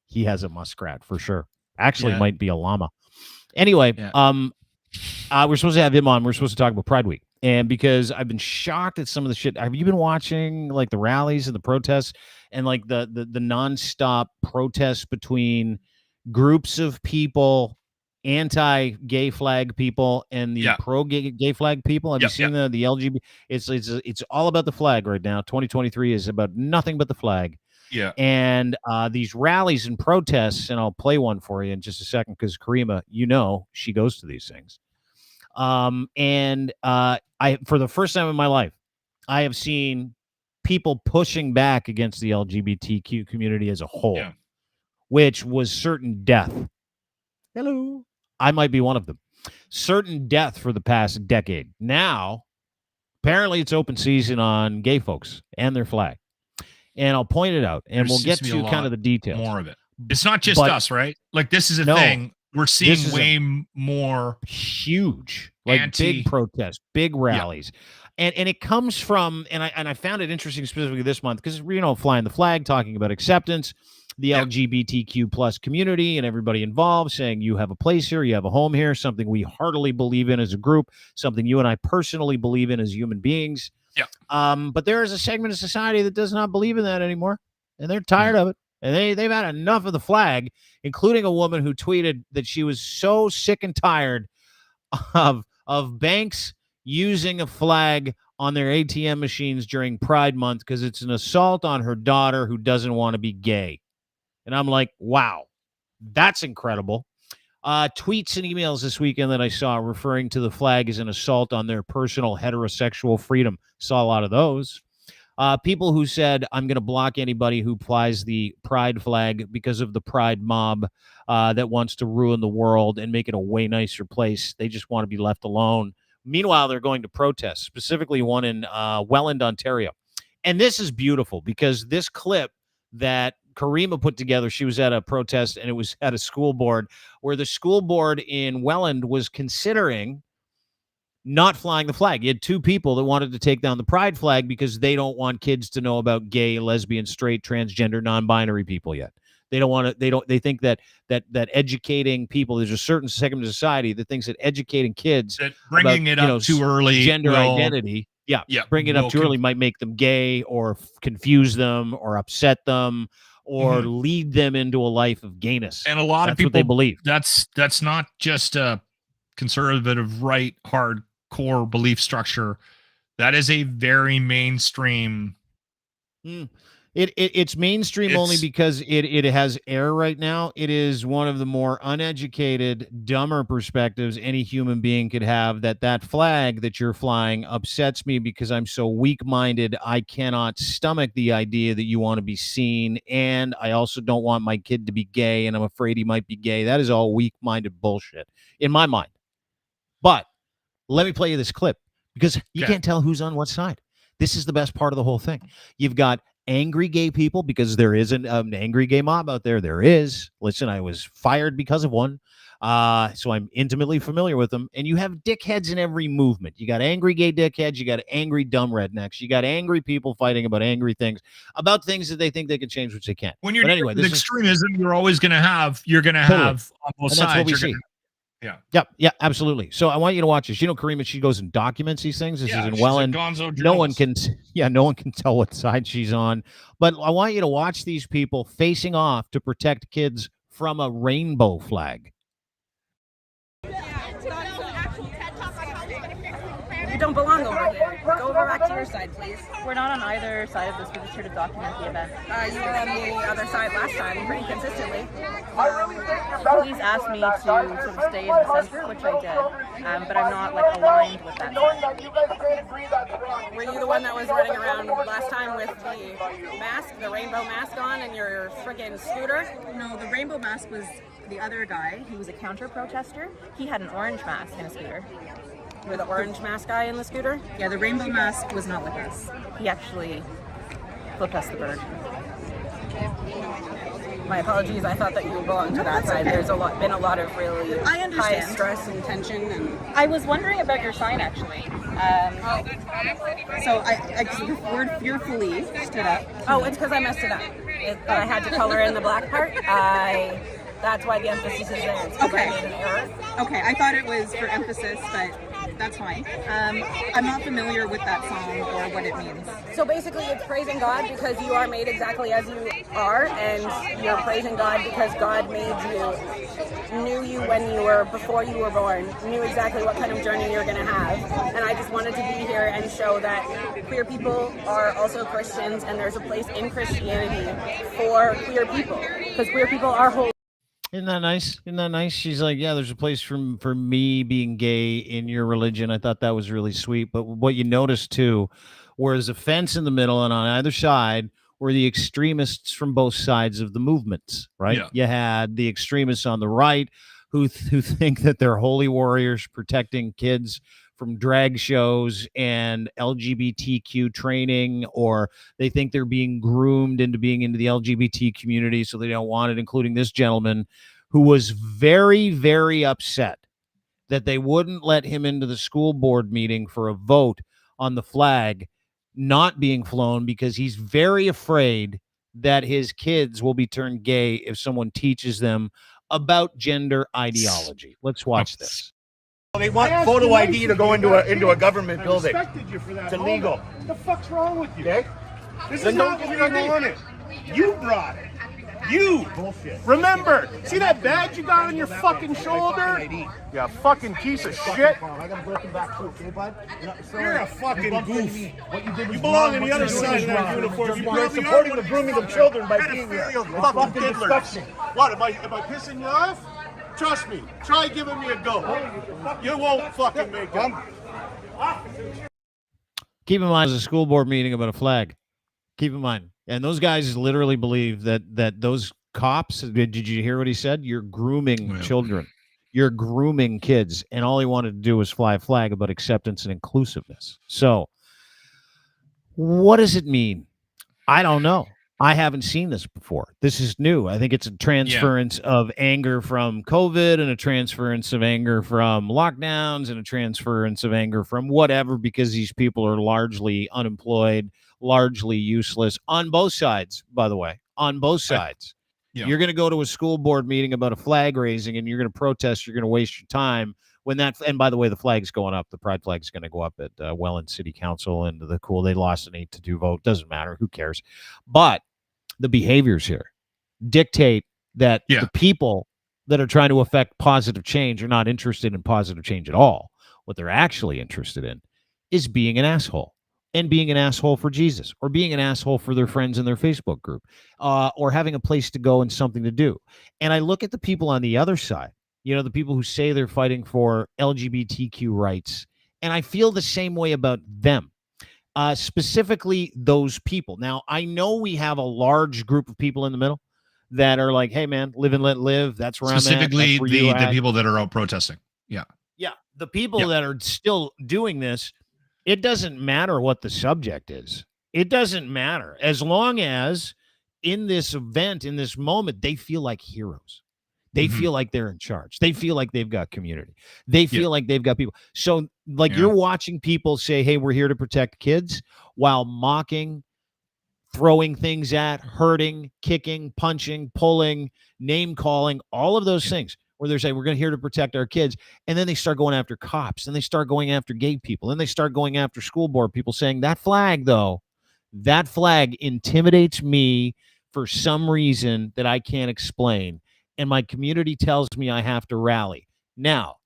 He has a muskrat for sure. Actually, might be a llama. Anyway, we're supposed to have him on. We're supposed to talk about Pride Week. And because I've been shocked at some of the shit. Have you been watching like the rallies and the protests and like the nonstop protests between groups of people, anti-gay flag people and the pro-gay flag people? Have you seen the LGBT? It's all about the flag right now. 2023 is about nothing but the flag. Yeah. And these rallies and protests, and I'll play one for you in just a second because Karima, she goes to these things. I, for the first time in my life, I have seen people pushing back against the LGBTQ community as a whole, which was certain death. Hello. I might be one of them. Certain death for the past decade. Now, apparently it's open season on gay folks and their flag. And I'll point it out, and we'll get to kind of the details. More of it. It's not just us, right? Like, this is a thing. We're seeing way more huge, like big protests, big rallies. And it comes from, and I found it interesting specifically this month because, flying the flag, talking about acceptance, the LGBTQ plus community and everybody involved, saying you have a place here, you have a home here, something we heartily believe in as a group, something you and I personally believe in as human beings. Yeah. But there is a segment of society that does not believe in that anymore, and they're tired of it. And they've had enough of the flag, including a woman who tweeted that she was so sick and tired of banks using a flag on their ATM machines during Pride Month because it's an assault on her daughter who doesn't want to be gay. And I'm like, wow, that's incredible. Tweets and emails this weekend that I saw referring to the flag as an assault on their personal heterosexual freedom. Saw a lot of those. People who said, I'm going to block anybody who flies the pride flag because of the pride mob that wants to ruin the world and make it a way nicer place. They just want to be left alone. Meanwhile, they're going to protest, specifically one in Welland, Ontario. And this is beautiful because this clip that Karima put together, she was at a protest and it was at a school board where the school board in Welland was considering not flying the flag. You had two people that wanted to take down the pride flag because they don't want kids to know about gay, lesbian, straight, transgender, non-binary people yet. They don't want to, they think that educating people, there's a certain segment of society that thinks that educating kids, that bringing it up too early, gender identity, bringing it up too early might make them gay or confuse them or upset them or lead them into a life of gayness. And a lot of people, what they believe. That's not just a conservative, right, hardcore belief structure. That is a very mainstream. It's mainstream only because it has air right now. It is one of the more uneducated, dumber perspectives any human being could have, that flag that you're flying upsets me because I'm so weak-minded. I cannot stomach the idea that you want to be seen, and I also don't want my kid to be gay, and I'm afraid he might be gay. That is all weak-minded bullshit in my mind. But let me play you this clip because you can't tell who's on what side. This is the best part of the whole thing. You've got angry gay people because there is an angry gay mob out there. There is. Listen, I was fired because of one. So I'm intimately familiar with them. And you have dickheads in every movement. You got angry gay dickheads. You got angry dumb rednecks. You got angry people fighting about angry things, about things that they think they can change, which they can't. When you're anyway, with extremism, you're always going to have, have on both sides. That's what we see. Yeah, absolutely. So I want you to watch this. Karima, she goes and documents these things. This is in Welland. No one can tell what side she's on. But I want you to watch these people facing off to protect kids from a rainbow flag. You don't belong over here. Go over back to your side, please. We're not on either side of this. We're just here to document the event. You were on the other side last time pretty consistently. I really think you're police asked me to sort of stay in the center, which I did, but I'm not like aligned with that. Were you the one that was running around last time with the mask, the rainbow mask on, and your freaking scooter? No, the rainbow mask was the other guy. He was a counter protester. He had an orange mask and a scooter. You were the orange mask guy in the scooter? Yeah, the rainbow mask was not with us. He actually flipped us the bird. My apologies. I thought that you belonged to that side. There's been a lot of really high stress and tension. And I was wondering about your sign actually. So I the word fearfully stood up. Oh, it's because I messed it up. But I had to color in the black part. That's why the emphasis is there. It's because I made an error. Okay, I thought it was for emphasis, but that's fine. I'm not familiar with that song or what it means. So basically it's praising God because you are made exactly as you are, and you're praising God because God made you, knew you before you were born, knew exactly what kind of journey you're going to have. And I just wanted to be here and show that queer people are also Christians, and there's a place in Christianity for queer people, because queer people are whole. Isn't that nice? Isn't that nice? She's like, yeah, there's a place for me being gay in your religion. I thought that was really sweet. But what you notice too, whereas a fence in the middle and on either side were the extremists from both sides of the movements, right? Yeah. You had the extremists on the right who think that they're holy warriors protecting kids from drag shows and LGBTQ training, or they think they're being groomed into being into the LGBT community, so they don't want it, including this gentleman who was very, very upset that they wouldn't let him into the school board meeting for a vote on the flag not being flown because he's very afraid that his kids will be turned gay if someone teaches them about gender ideology. Let's watch this. They want photo ID to go into a government building. I respected you for that. It's illegal. What the fuck's wrong with you? Okay? This Then is don't not give what me you your want it. You brought it. You. Bullshit. Remember, see that badge you got on your fucking shoulder? You fucking piece of shit. I got broken back too, okay, bud? You're a fucking goof. What you did was You belong wrong. on the What other you did side was of that wrong. uniform. You You're probably supporting are the one grooming of of children by these being here. pedophilial You're fucking fucking diddlers. disgusting. What, am I pissing you off? Trust me, try giving me a go. You won't fucking make it. Keep in mind, there's a school board meeting about a flag. Keep in mind. And those guys literally believe that those cops, did you hear what he said? You're grooming children. You're grooming kids. And all he wanted to do was fly a flag about acceptance and inclusiveness. So what does it mean? I don't know. I haven't seen this before. This is new. I think it's a transference of anger from COVID and a transference of anger from lockdowns and a transference of anger from whatever, because these people are largely unemployed, largely useless on both sides, by the way, on both sides. You're going to go to a school board meeting about a flag raising and you're going to protest. You're going to waste your time when that, and by the way, the flag's going up. The pride flag's going to go up at Welland City Council, and they lost an 8-2 vote. Doesn't matter. Who cares? But the behaviors here dictate that the people that are trying to affect positive change are not interested in positive change at all. What they're actually interested in is being an asshole, and being an asshole for Jesus, or being an asshole for their friends in their Facebook group, or having a place to go and something to do. And I look at the people on the other side, the people who say they're fighting for LGBTQ rights, and I feel the same way about them. Specifically those people. Now, I know we have a large group of people in the middle that are like, hey, man, live and let live. That's where specifically I'm at. the people that are out protesting. Yeah. The people that are still doing this, it doesn't matter what the subject is. It doesn't matter. As long as in this event, in this moment, they feel like heroes. They feel like they're in charge. They feel like they've got community. They feel like they've got people. So you're watching people say, hey, we're here to protect kids, while mocking, throwing things at, hurting, kicking, punching, pulling, name calling, all of those things where they're saying we're here to protect our kids. And then they start going after cops, and they start going after gay people, and they start going after school board people, saying that flag intimidates me for some reason that I can't explain. And my community tells me I have to rally. Now,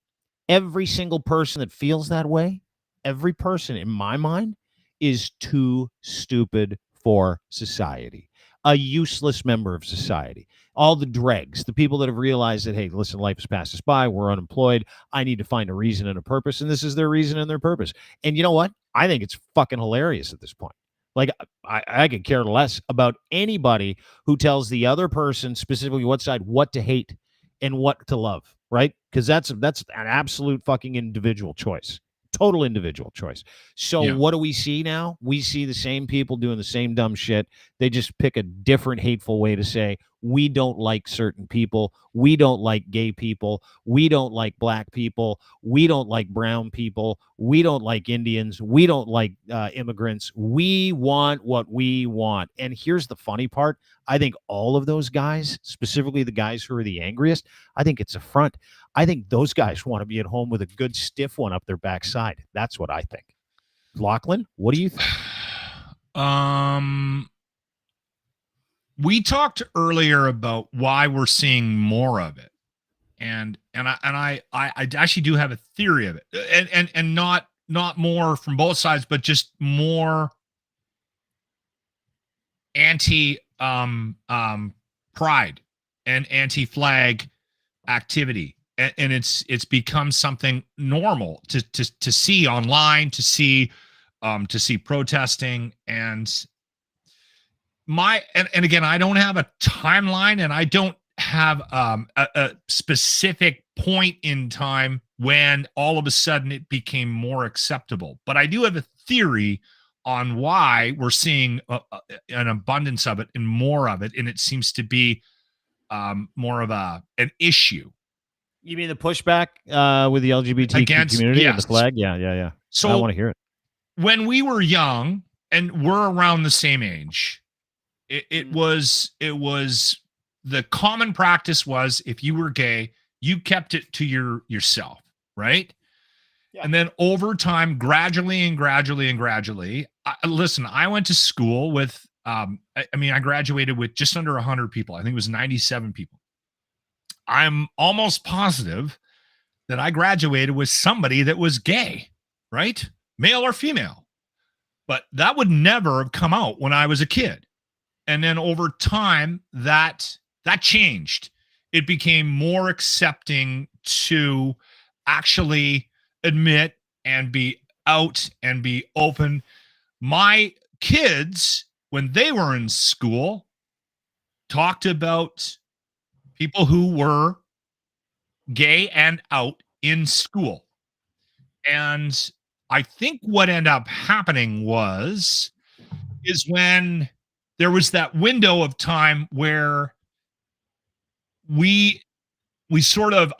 every single person that feels that way, every person in my mind is too stupid for society. a useless member of society. All the dregs, the people that have realized that, hey, listen, life has passed us by. We're unemployed. I need to find a reason and a purpose. And this is their reason and their purpose. And you know what? I think it's fucking hilarious at this point. Like, I could care less about anybody who tells the other person, specifically what side, what to hate and what to love, right? Because that's an absolute fucking individual choice. Total individual choice. So what do we see now? We see the same people doing the same dumb shit. They just pick a different hateful way to say, we don't like certain people. We don't like gay people. We don't like black people. We don't like brown people. We don't like Indians. We don't like immigrants. We want what we want. And here's the funny part. I think all of those guys, specifically the guys who are the angriest, I think it's a front. I think those guys want to be at home with a good stiff one up their backside. That's what I think. Lachlan, what do you think? We talked earlier about why we're seeing more of it, and I actually do have a theory of it, and not more from both sides, but just more anti pride and anti-flag activity, and it's become something normal to see online, to see protesting. And again, I don't have a timeline, and I don't have a specific point in time when all of a sudden it became more acceptable. But I do have a theory on why we're seeing an abundance of it and more of it, and it seems to be more of an issue. You mean the pushback with the LGBTQ community and the flag? Yeah. So I want to hear it. When we were young, and we're around the same age, it was the common practice was, if you were gay, you kept it to yourself, right? Yeah. And then over time, gradually, listen, I went to school with, I graduated with just under 100 people. I think it was 97 people. I'm almost positive that I graduated with somebody that was gay, right? Male or female. But that would never have come out when I was a kid. And then over time, that changed. It became more accepting to actually admit and be out and be open. My kids, when they were in school, talked about people who were gay and out in school. And I think what ended up happening is when there was that window of time where we sort of,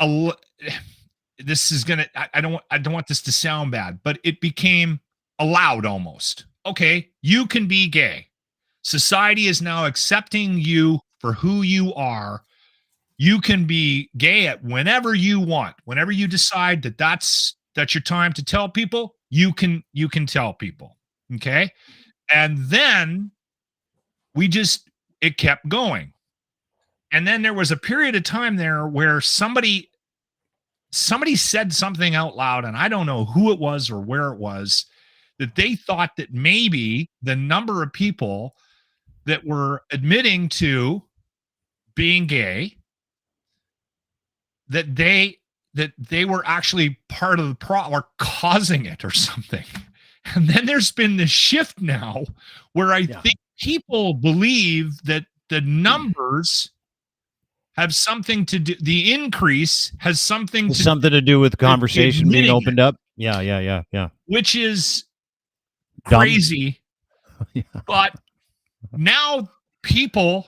this is gonna, I don't want this to sound bad, but it became allowed almost. Okay, you can be gay. Society is now accepting you for who you are. You can be gay at whenever you want. Whenever you decide that that's your time to tell people, you can tell people. Okay? And then it kept going. And then there was a period of time there where somebody said something out loud, and I don't know who it was or where it was, that they thought that maybe the number of people that were admitting to being gay, that they were actually part of the problem or causing it or something. And then there's been this shift now where I think people believe that the numbers have something to do, the increase has something to do with conversation being opened up. Yeah. Which is crazy. But now people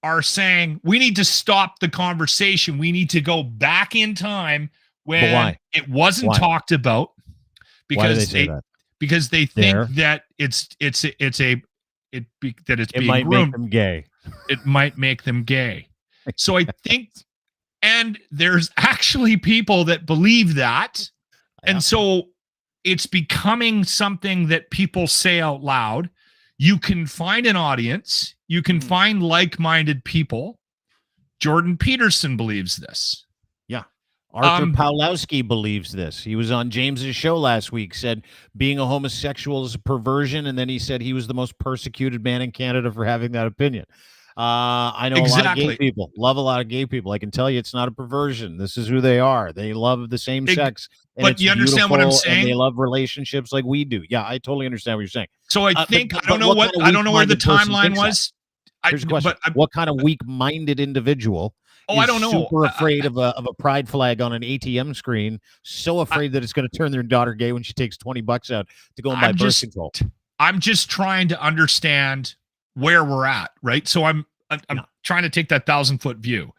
are saying we need to stop the conversation. We need to go back in time when it wasn't talked about, because because they think that it's being might groomed. Make them gay. It might make them gay. So I think, and there's actually people that believe that. And so it's becoming something that people say out loud. You can find an audience. You can find like-minded people. Jordan Peterson believes this. Yeah. Arthur Pawlowski believes this. He was on James's show last week, said being a homosexual is a perversion, and then he said he was the most persecuted man in Canada for having that opinion. I know a lot of gay people, love a lot of gay people. I can tell you it's not a perversion. This is who they are. They love the same sex. But you understand what I'm saying? They love relationships like we do. Yeah, I totally understand what you're saying. So I think, I don't know where the timeline was. Here's a question. What kind of weak-minded individual I don't know. Super afraid of a pride flag on an ATM screen, so afraid that it's going to turn their daughter gay when she takes $20 out to go and buy birth control. I'm just trying to understand where we're at, right? So I'm trying to take that 1,000-foot view.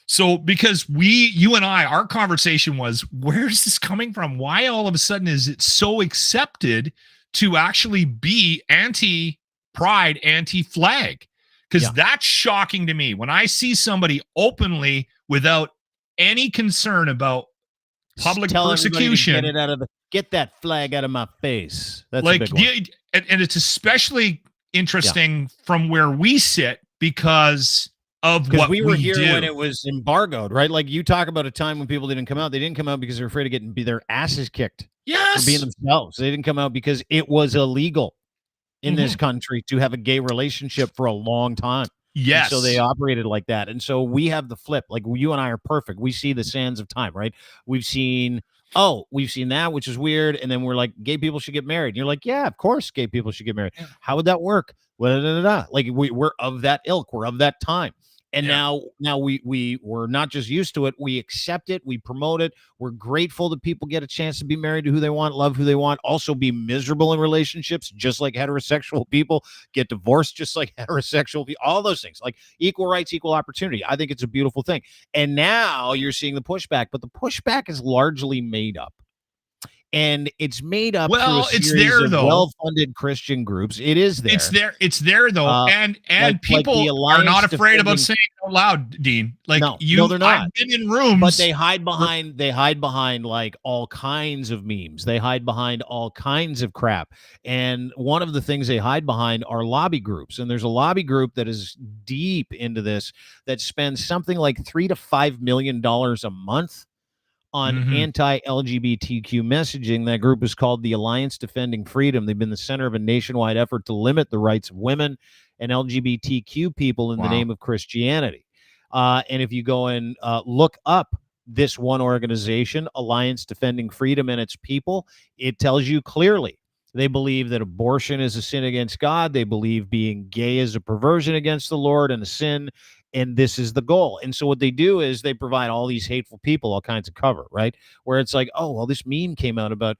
So because you and I, our conversation was, where's this coming from? Why all of a sudden is it so accepted to actually be anti-pride, anti-flag? Because that's shocking to me. When I see somebody openly, without any concern about public persecution, get that flag out of my face. That's like, a big one. And it's especially interesting from where we sit because of what we were here do. When it was embargoed, right? Like you talk about a time when people didn't come out. They didn't come out because they're afraid of getting their asses kicked. Yes, for being themselves. They didn't come out because it was illegal in this country to have a gay relationship for a long time. Yes. And so they operated like that. And so we have the flip. Like you and I are perfect. We see the sands of time, right? We've seen that, which is weird. And then we're like, gay people should get married. And you're like, yeah, of course gay people should get married. Yeah. How would that work? Like we're of that ilk. We're of that time. And now we're not just used to it. We accept it. We promote it. We're grateful that people get a chance to be married to who they want, love who they want, also be miserable in relationships, just like heterosexual people, get divorced just like heterosexual people, all those things, like equal rights, equal opportunity. I think it's a beautiful thing. And now you're seeing the pushback, but the pushback is largely made up. And it's made up through a series of well-funded Christian groups. It is there. It's there though. And people are not afraid about saying it out loud, Dean. Like no, they're not. I've been in rooms, but they hide behind like all kinds of memes. They hide behind all kinds of crap. And one of the things they hide behind are lobby groups. And there's a lobby group that is deep into this that spends something like $3 to $5 million a month on anti-LGBTQ messaging. That group is called the Alliance Defending Freedom. They've been the center of a nationwide effort to limit the rights of women and LGBTQ people in the name of Christianity. And if you go and look up this one organization, Alliance Defending Freedom and its people, it tells you clearly they believe that abortion is a sin against God. They believe being gay is a perversion against the Lord and a sin. And this is the goal. And so what they do is they provide all these hateful people all kinds of cover, right? Where it's like, oh, well, this meme came out about,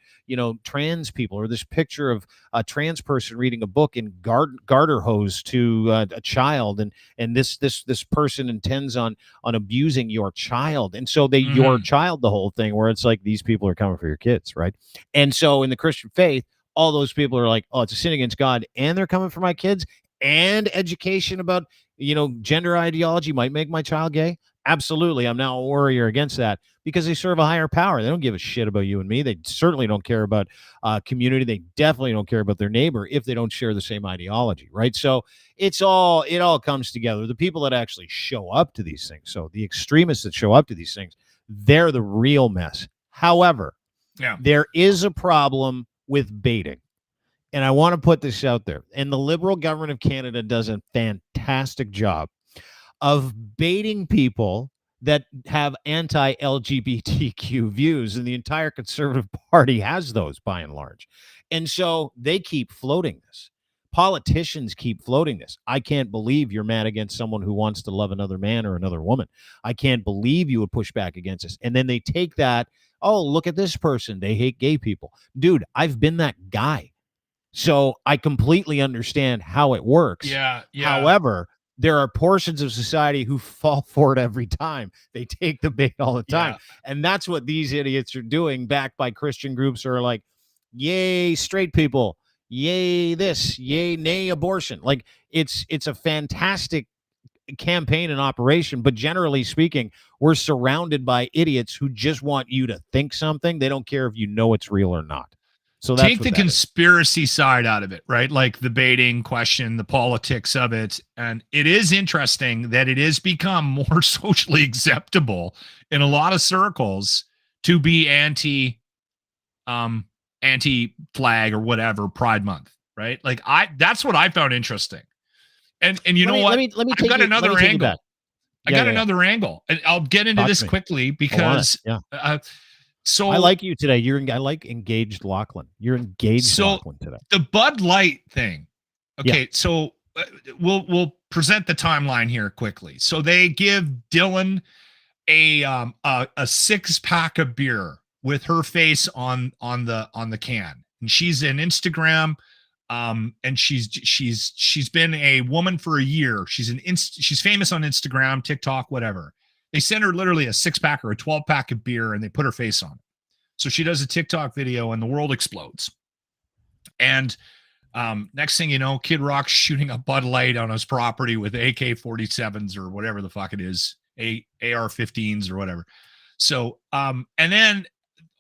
trans people, or this picture of a trans person reading a book in garter hose to a child. And this person intends on abusing your child. And so your child, the whole thing, where it's like, these people are coming for your kids, right? And so in the Christian faith, all those people are like, oh, it's a sin against God, and they're coming for my kids, and education about gender ideology might make my child gay. Absolutely. I'm now a warrior against that because they serve a higher power. They don't give a shit about you and me. They certainly don't care about community. They definitely don't care about their neighbor if they don't share the same ideology, right? So it all comes together. The people that actually show up to these things, so the extremists that show up to these things, they're the real mess. However, there is a problem with baiting. And I want to put this out there. And the Liberal government of Canada does a fantastic job of baiting people that have anti-LGBTQ views. And the entire Conservative Party has those by and large. And so they keep floating this. Politicians keep floating this. I can't believe you're mad against someone who wants to love another man or another woman. I can't believe you would push back against us. And then they take that, oh, look at this person. They hate gay people. Dude, I've been that guy. So I completely understand how it works. Yeah. However, there are portions of society who fall for it every time. They take the bait all the time. Yeah. And that's what these idiots are doing, backed by Christian groups who are like, yay, straight people. Yay, this. Yay, nay, abortion. Like, it's a fantastic campaign and operation. But generally speaking, we're surrounded by idiots who just want you to think something. They don't care if you know it's real or not. So that's take the conspiracy side out of it, right? Like the baiting question, the politics of it. And it is interesting that it has become more socially acceptable in a lot of circles to be anti-flag or whatever Pride Month, right? Like that's what I found interesting. And you know what? I've got another angle. I got another angle, and I'll get into this quickly because so I like you today. I like engaged Lachlan. You're engaged Lachlan today. The Bud Light thing. Okay, so we'll present the timeline here quickly. So they give Dylan a 6-pack of beer with her face on the can, and she's in Instagram. And she's been a woman for a year. She's famous on Instagram, TikTok, whatever. They send her literally a 6-pack or a 12-pack of beer, and they put her face on it. So she does a TikTok video, and the world explodes. And next thing you know, Kid Rock's shooting a Bud Light on his property with AK-47s or whatever the fuck it is, AR-15s or whatever. So, and then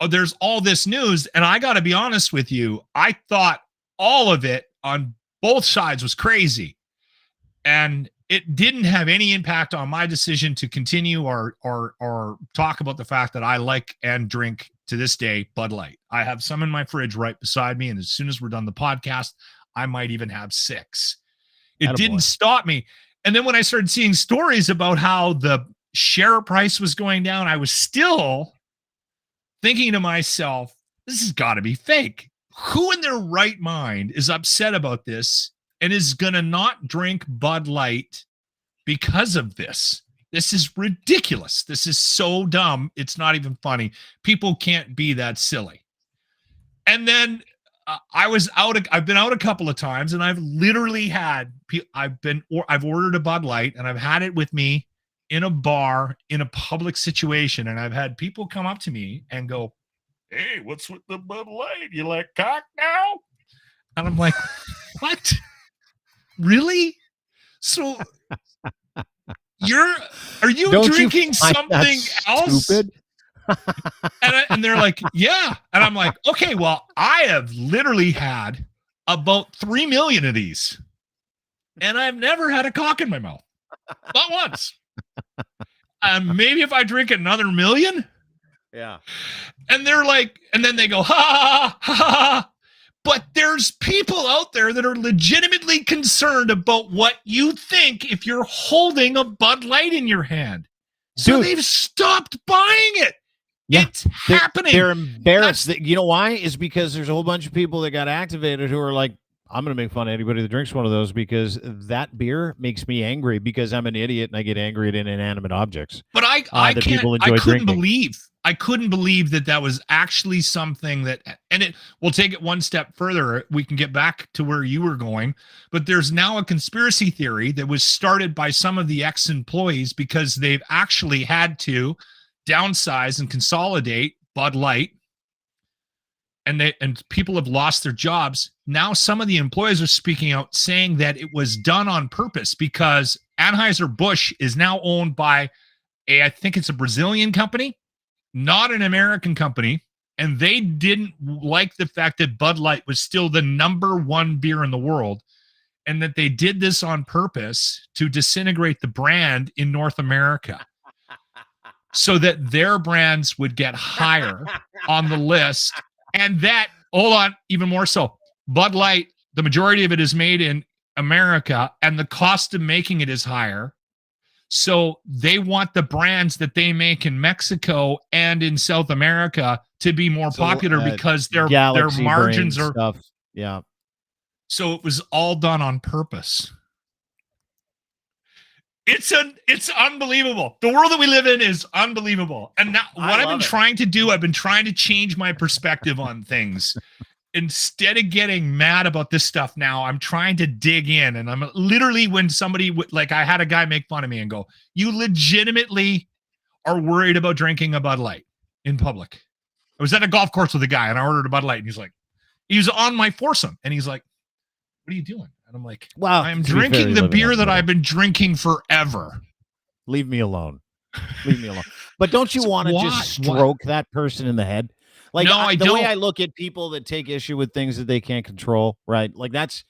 there's all this news, and I got to be honest with you, I thought all of it on both sides was crazy, and it didn't have any impact on my decision to continue or talk about the fact that I like and drink to this day Bud Light. I have some in my fridge right beside me, and as soon as we're done the podcast, I might even have 6. It didn't stop me. And then when I started seeing stories about how the share price was going down, I was still thinking to myself, this has got to be fake. Who in their right mind is upset about this and is going to not drink Bud Light because of this? This is ridiculous. This is so dumb. It's not even funny. People can't be that silly. And then I've been out a couple of times, and I've literally I've ordered a Bud Light, and I've had it with me in a bar in a public situation. And I've had people come up to me and go, "Hey, what's with the Bud Light? You like cock now?" And I'm like, what? Really? So are you drinking something else? Stupid? and they're like, yeah. And I'm like, okay, well, I have literally had about 3 million of these, and I've never had a cock in my mouth. Not once. And maybe if I drink another million. Yeah. And they're like, and then they go, ha, ha, ha, ha. But there's people out there that are legitimately concerned about what you think if you're holding a Bud Light in your hand. So they've stopped buying it. Yeah, it's happening. They're embarrassed. You know why? Is because there's a whole bunch of people that got activated who are like, I'm going to make fun of anybody that drinks one of those because that beer makes me angry because I'm an idiot and I get angry at inanimate objects. But I couldn't believe that was actually something that, and we'll take it one step further. We can get back to where you were going, but there's now a conspiracy theory that was started by some of the ex-employees because they've actually had to downsize and consolidate Bud Light, and people have lost their jobs. Now some of the employees are speaking out saying that it was done on purpose because Anheuser-Busch is now owned by I think it's a Brazilian company, not an American company, and they didn't like the fact that Bud Light was still the #1 beer in the world, and that they did this on purpose to disintegrate the brand in North America so that their brands would get higher on the list. And that, hold on, even more so, Bud Light, the majority of it is made in America, and the cost of making it is higher. So they want the brands that they make in Mexico and in South America to be more popular because their margins are stuff. Yeah. So it was all done on purpose. It's unbelievable. The world that we live in is unbelievable. And now what I've been trying to do, I've been trying to change my perspective on things. Instead of getting mad about this stuff now, I'm trying to dig in. And I'm literally, when somebody, like I had a guy make fun of me and go, you legitimately are worried about drinking a Bud Light in public. I was at a golf course with a guy and I ordered a Bud Light, and he was on my foursome, and he's like, what are you doing? And I'm like, wow, I'm drinking the beer that I've been drinking forever. Leave me alone. Leave me alone. But don't you want to just stroke that person in the head? Like No, I the don't. way I look at people that take issue with things that they can't control, right? Like that's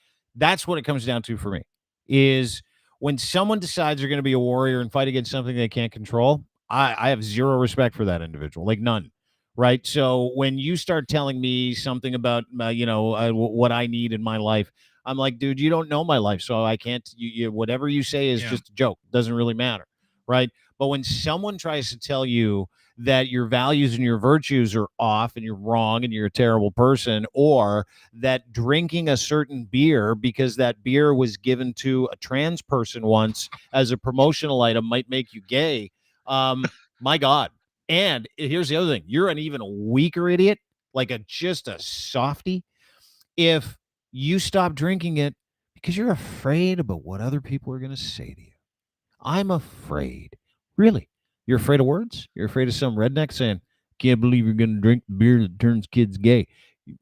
what it comes down to for me is when someone decides they're going to be a warrior and fight against something they can't control, I have zero respect for that individual, like none. Right. So when you start telling me something about, what I need in my life, I'm like, dude, you don't know my life. So I can't, whatever you say is just a joke. Doesn't really matter. Right. But when someone tries to tell you that your values and your virtues are off and you're wrong and you're a terrible person, or that drinking a certain beer because that beer was given to a trans person once as a promotional item might make you gay. My God. And here's the other thing. You're an even weaker idiot, like just a softy, if you stop drinking it because you're afraid about what other people are going to say to you. I'm afraid. Really? You're afraid of words? You're afraid of some redneck saying, can't believe you're going to drink beer that turns kids gay.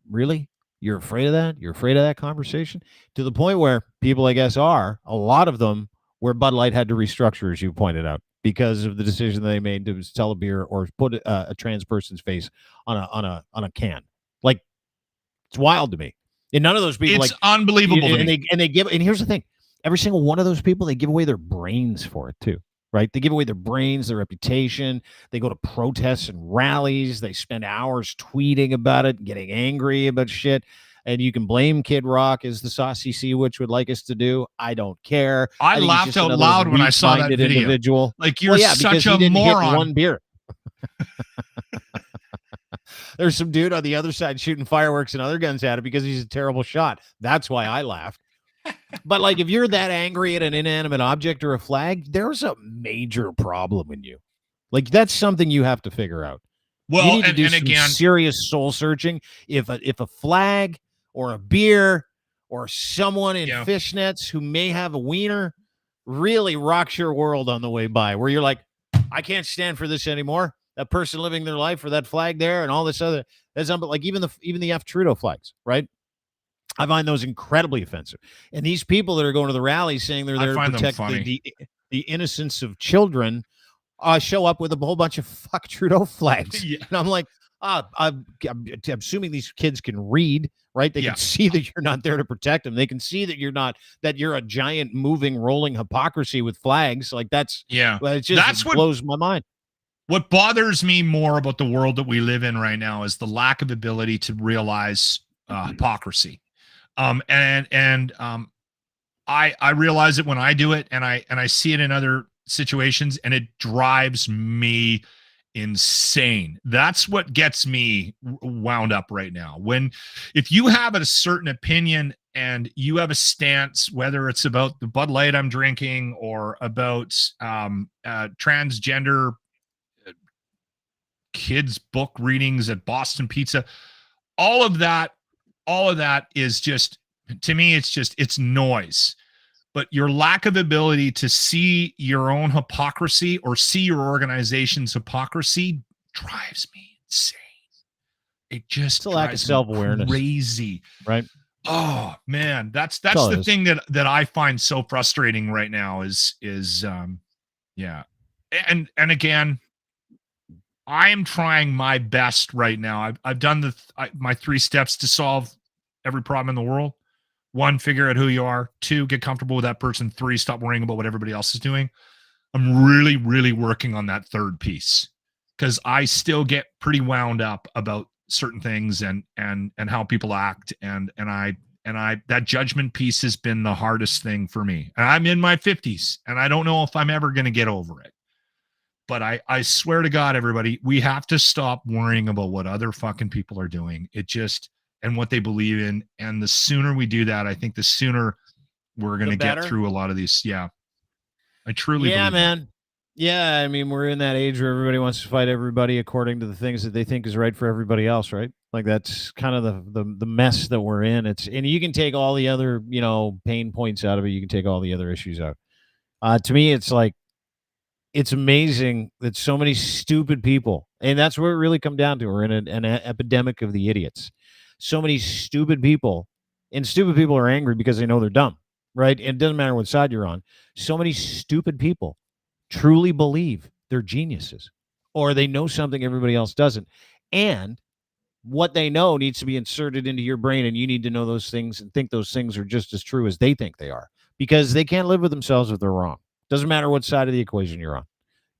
Really? You're afraid of that? You're afraid of that conversation? To the point where people, I guess, a lot of them, where Bud Light had to restructure, as you pointed out, because of the decision they made to sell a beer or put a trans person's face on a can. Like, it's wild to me. And none of those people, it's unbelievable to me. And they give, and here's the thing: every single one of those people, they give away their brains for it too, right? They give away their brains, their reputation. They go to protests and rallies. They spend hours tweeting about it, getting angry about shit. And you can blame Kid Rock as the saucy sea witch would like us to do. I don't care. I laughed out loud when I saw that video. Individual. Like, you're such a moron. Hit one beer. There's some dude on the other side shooting fireworks and other guns at it because he's a terrible shot. That's why I laughed. But like, if you're that angry at an inanimate object or a flag, there's a major problem in you. Like, that's something you have to figure out. Well, you need to do some serious soul searching. If a flag or a beer or someone in fishnets who may have a wiener really rocks your world on the way by, where you're like, I can't stand for this anymore. That person living their life for that flag there and all this other, but like even the F Trudeau flags, right? I find those incredibly offensive. And these people that are going to the rallies saying they're there to protect the innocence of children show up with a whole bunch of fuck Trudeau flags. Yeah. And I'm like, I'm assuming these kids can read, right? They can see that you're not there to protect them. They can see that you're a giant moving, rolling hypocrisy with flags. Like that's what blows my mind. What bothers me more about the world that we live in right now is the lack of ability to realize hypocrisy. I realize it when I do it, and I see it in other situations, and it drives me insane. That's what gets me wound up right now. If you have a certain opinion and you have a stance, whether it's about the Bud Light I'm drinking or about transgender kids book readings at Boston Pizza, all of that is just, to me, it's noise. But your lack of ability to see your own hypocrisy or see your organization's hypocrisy drives me insane. It just it's a lack of self-awareness. Crazy, right? Oh man, that's the thing that I find so frustrating right now is and again, I am trying my best right now. I've done my 3 steps to solve every problem in the world. 1, figure out who you are. 2, get comfortable with that person. 3, stop worrying about what everybody else is doing. I'm really, really working on that 3rd piece because I still get pretty wound up about certain things and how people act. And that judgment piece has been the hardest thing for me. And I'm in my 50s and I don't know if I'm ever going to get over it. But I swear to God, everybody, we have to stop worrying about what other fucking people are doing. And what they believe in. And the sooner we do that, I think the sooner we're going to get through a lot of these. Yeah. I truly believe man. That. Yeah. I mean, we're in that age where everybody wants to fight everybody according to the things that they think is right for everybody else, right? Like that's kind of the mess that we're in. And you can take all the other, pain points out of it. You can take all the other issues out. To me, it's like, it's amazing that so many stupid people, and that's where it really come down to. We're in an epidemic of the idiots. So many stupid people, and stupid people are angry because they know they're dumb, right? And it doesn't matter what side you're on. So many stupid people truly believe they're geniuses or they know something everybody else doesn't. And what they know needs to be inserted into your brain, and you need to know those things and think those things are just as true as they think they are, because they can't live with themselves if they're wrong. Doesn't matter what side of the equation you're on.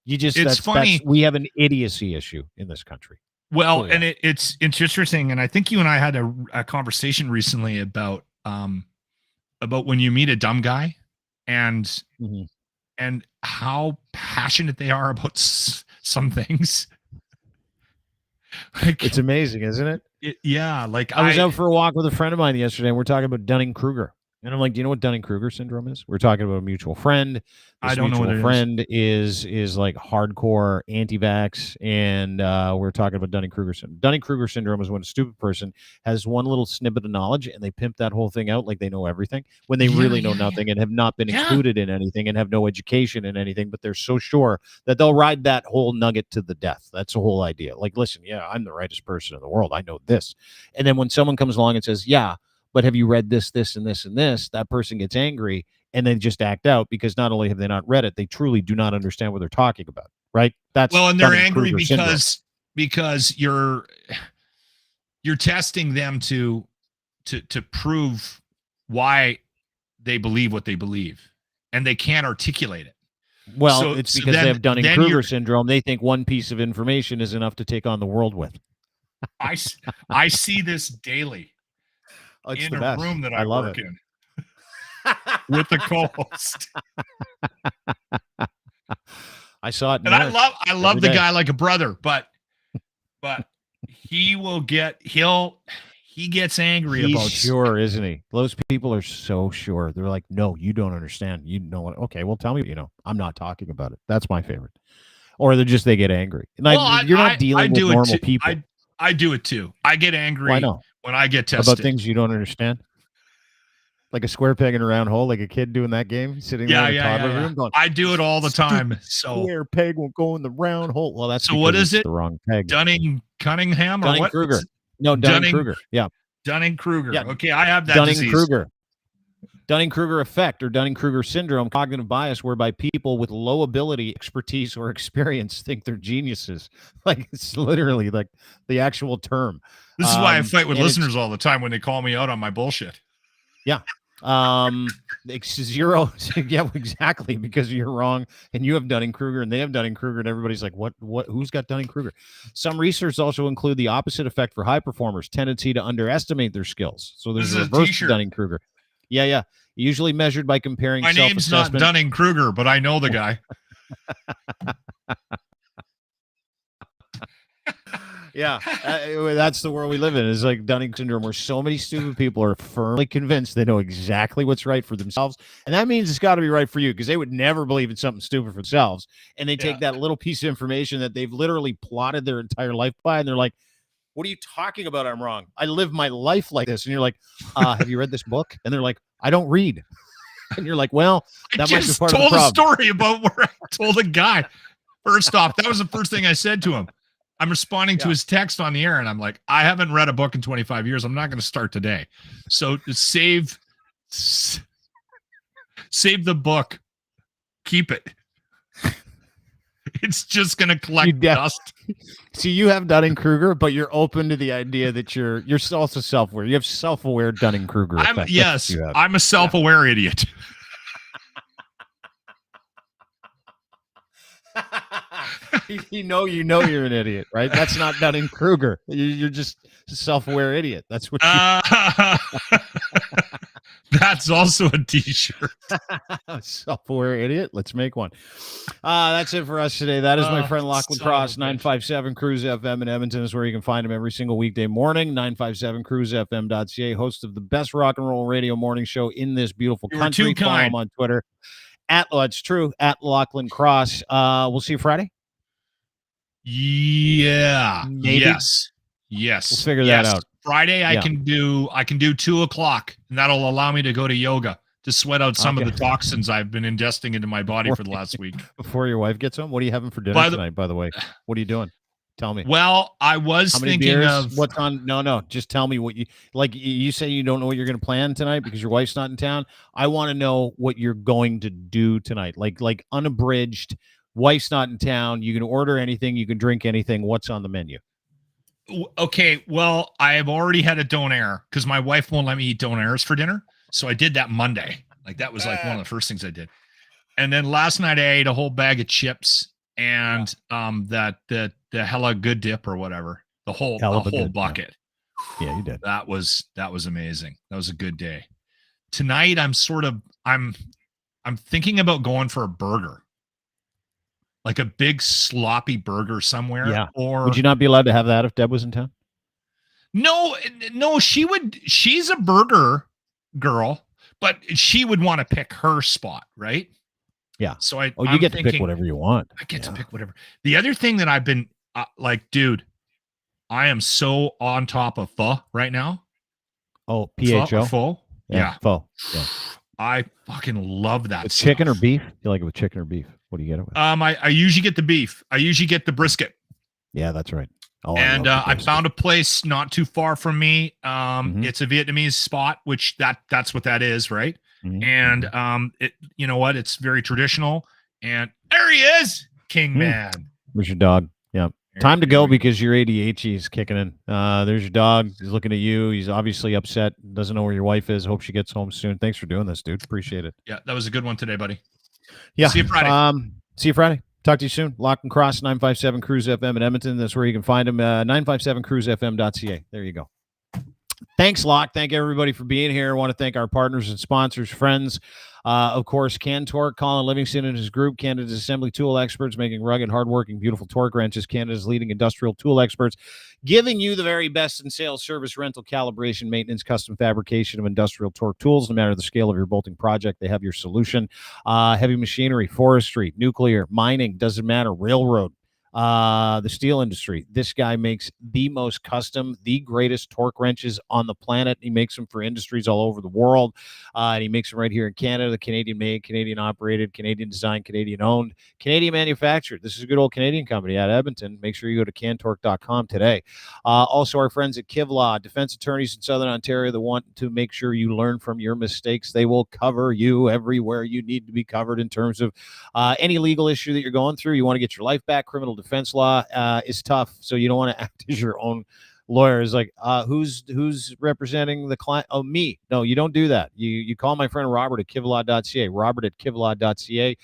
It's funny. We have an idiocy issue in this country. Well, and it's interesting, and I think you and I had a conversation recently about when you meet a dumb guy and how passionate they are about some things. Like, it's amazing, isn't it? Yeah. Like I was out for a walk with a friend of mine yesterday, and we're talking about Dunning-Kruger. And I'm like, do you know what Dunning-Kruger syndrome is? We're talking about a mutual friend. I don't know what it friend is like hardcore anti-vax, and we're talking about Dunning-Kruger syndrome. Dunning-Kruger syndrome is when a stupid person has one little snippet of knowledge, and they pimp that whole thing out like they know everything, when they really know nothing and have not been included in anything and have no education in anything, but they're so sure that they'll ride that whole nugget to the death. That's the whole idea. Like, listen, I'm the rightest person in the world. I know this. And then when someone comes along and says, but have you read this, this, and this, and this? That person gets angry and then just act out, because not only have they not read it, they truly do not understand what they're talking about. Right? That's and they're angry because you're testing them to prove why they believe what they believe, and they can't articulate it. Well, it's because they have Dunning-Kruger syndrome. They think one piece of information is enough to take on the world with. I see this daily. In a room that I work in with the co-host. I saw it. And I love the guy like a brother, but he gets angry about. He's sure, isn't he? Those people are so sure. They're like, no, you don't understand. You know what? Okay, well, tell me. I'm not talking about it. That's my favorite. Or they get angry. Like, you're not dealing with normal people. I do it too. I get angry. I know. When I get tested about things you don't understand, like a square peg in a round hole, like a kid doing that game, sitting there in a toddler room going, I do it all the time. So square peg won't go in the round hole. Well, that's so. What is it? The wrong peg. Cunningham or Dunning-Kruger? What? No, Dunning-Kruger. Yeah, Dunning-Kruger. Yeah. Okay, I have that Dunning-Kruger. Dunning-Kruger effect, or Dunning-Kruger syndrome, cognitive bias, whereby people with low ability, expertise, or experience think they're geniuses. Like, it's literally like the actual term. This is why I fight with listeners all the time when they call me out on my bullshit. Yeah. Zero. Yeah, exactly. Because you're wrong and you have Dunning-Kruger and they have Dunning-Kruger, and everybody's like, what, who's got Dunning-Kruger? Some research also include the opposite effect for high performers, tendency to underestimate their skills. So there's a reverse Dunning-Kruger. Yeah. Usually measured by comparing. My name's not Dunning-Kruger, but I know the guy. Yeah, that's the world we live in. It's like Dunning syndrome, where so many stupid people are firmly convinced they know exactly what's right for themselves, and that means it's got to be right for you, because they would never believe in something stupid for themselves, and they take that little piece of information that they've literally plotted their entire life by, and they're like, "What are you talking about? I'm wrong. I live my life like this." And you're like, "Have you read this book?" And they're like, "I don't read." And you're like, "Well, that might be part of the problem." I just told a story about where I told a guy. First off, that was the first thing I said to him. I'm responding to his text on the air, and I'm like, I haven't read a book in 25 years. I'm not going to start today. So save the book. Keep it. It's just going to collect dust. See, you have Dunning-Kruger, but you're open to the idea that you're also self-aware. You have self-aware Dunning-Kruger effect. Yes, I'm a self-aware idiot. you know you're an idiot, right? That's not Dunning-Kruger. You're just a self-aware idiot. That's what that's also a t-shirt. Self-aware idiot. Let's make one. That's it for us today. That is my friend Lachlan Cross. 957 Cruise FM in Edmonton is where you can find him every single weekday morning. 957cruisefm.ca, host of the best rock and roll radio morning show in this beautiful country. Follow him on Twitter it's true, at Lachlan Cross. We'll see you Friday. Yeah. Maybe. Yes. We'll figure that out. Friday I can do 2:00, and that'll allow me to go to yoga to sweat out some of the toxins I've been ingesting into my body for the last week. Before your wife gets home, what are you having for dinner tonight, by the way? What are you doing? Tell me. Well, I was thinking of what's on. No. Just tell me what you like. You say you don't know what you're going to plan tonight because your wife's not in town. I want to know what you're going to do tonight. Like unabridged. Wife's not in town. You can order anything. You can drink anything. What's on the menu? Okay, well, I have already had a donair because my wife won't let me eat donairs for dinner. So I did that Monday. Like that was like one of the first things I did. And then last night I ate a whole bag of chips and the hella good dip or whatever. The whole bucket. Yeah, you did. That was amazing. That was a good day. Tonight I'm thinking about going for a burger. Like a big sloppy burger somewhere. Yeah. Or would you not be allowed to have that if Deb was in town? No, she would. She's a burger girl, but she would want to pick her spot, right? Yeah. So you get to pick whatever you want. I get to pick whatever. The other thing that I've been like, dude, I am so on top of pho right now. Oh, PHO? Pho? Yeah. Pho. Yeah. I fucking love that. With chicken or beef? You like it with chicken or beef? What do you get it with? I usually get the beef. I usually get the brisket. Yeah, that's right. Oh, and I found a place not too far from me. It's a Vietnamese spot, which that's what that is, right? Mm-hmm. And it, you know what? It's very traditional. And there he is, King Man. Where's your dog? Yeah. Time to go because your ADHD is kicking in. There's your dog. He's looking at you. He's obviously upset. Doesn't know where your wife is. Hope she gets home soon. Thanks for doing this, dude. Appreciate it. Yeah, that was a good one today, buddy. Yeah. See you Friday. See you Friday. Talk to you soon. Lochlin Cross 957 Cruise FM in Edmonton. That's where you can find him. 957cruisefm.ca. There you go. Thanks, Lock. Thank everybody for being here. I want to thank our partners and sponsors, friends. Of course, Ken Torque, Colin Livingston and his group, Canada's assembly tool experts, making rugged, hardworking, beautiful torque wrenches, Canada's leading industrial tool experts, giving you the very best in sales, service, rental, calibration, maintenance, custom fabrication of industrial torque tools. No matter the scale of your bolting project, they have your solution. Heavy machinery, forestry, nuclear, mining, doesn't matter, railroad. The steel industry. This guy makes the most custom, the greatest torque wrenches on the planet. He makes them for industries all over the world. And he makes them right here in Canada, Canadian made, Canadian operated, Canadian designed, Canadian owned, Canadian manufactured. This is a good old Canadian company out of Edmonton. Make sure you go to cantorque.com today. Also, our friends at Kivlaw, defense attorneys in Southern Ontario that want to make sure you learn from your mistakes. They will cover you everywhere you need to be covered in terms of any legal issue that you're going through. You want to get your life back, criminal defense law is tough, so you don't want to act as your own lawyer. Is like, who's representing the client? Oh, me. No, you don't do that. You call my friend Robert at kivlaw.ca. Robert at kivlaw.ca.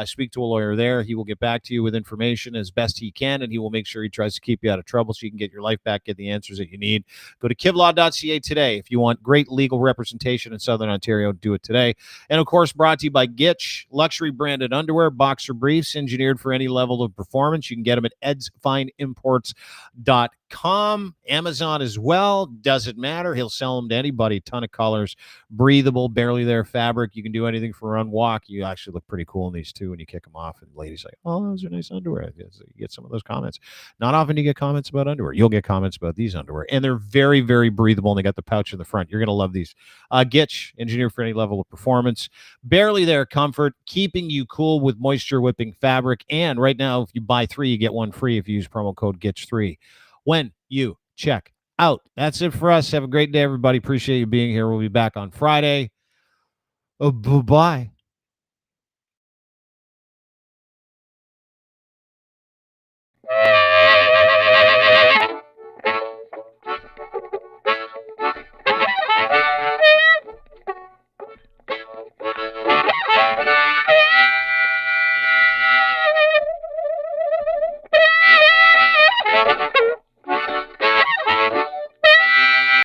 Speak to a lawyer there. He will get back to you with information as best he can, and he will make sure he tries to keep you out of trouble so you can get your life back, get the answers that you need. Go to kivlaw.ca today. If you want great legal representation in Southern Ontario, do it today. And of course, brought to you by Gitch, luxury branded underwear, boxer briefs, engineered for any level of performance. You can get them at edsfineimports.com. Amazon as well. Doesn't matter. He'll sell them to anybody. Ton of colors, breathable, barely there fabric. You can do anything for a run walk. You actually look pretty cool in these too when you kick them off. And ladies like, oh, those are nice underwear. You get some of those comments. Not often do you get comments about underwear. You'll get comments about these underwear. And they're very, very breathable. And they got the pouch in the front. You're going to love these. Gitch, engineered for any level of performance. Barely there comfort, keeping you cool with moisture whipping fabric. And right now, if you buy 3, you get 1 free if you use promo code GITCH3 when you check out. That's it for us. Have a great day, everybody. Appreciate you being here. We'll be back on Friday. Oh, bye-bye.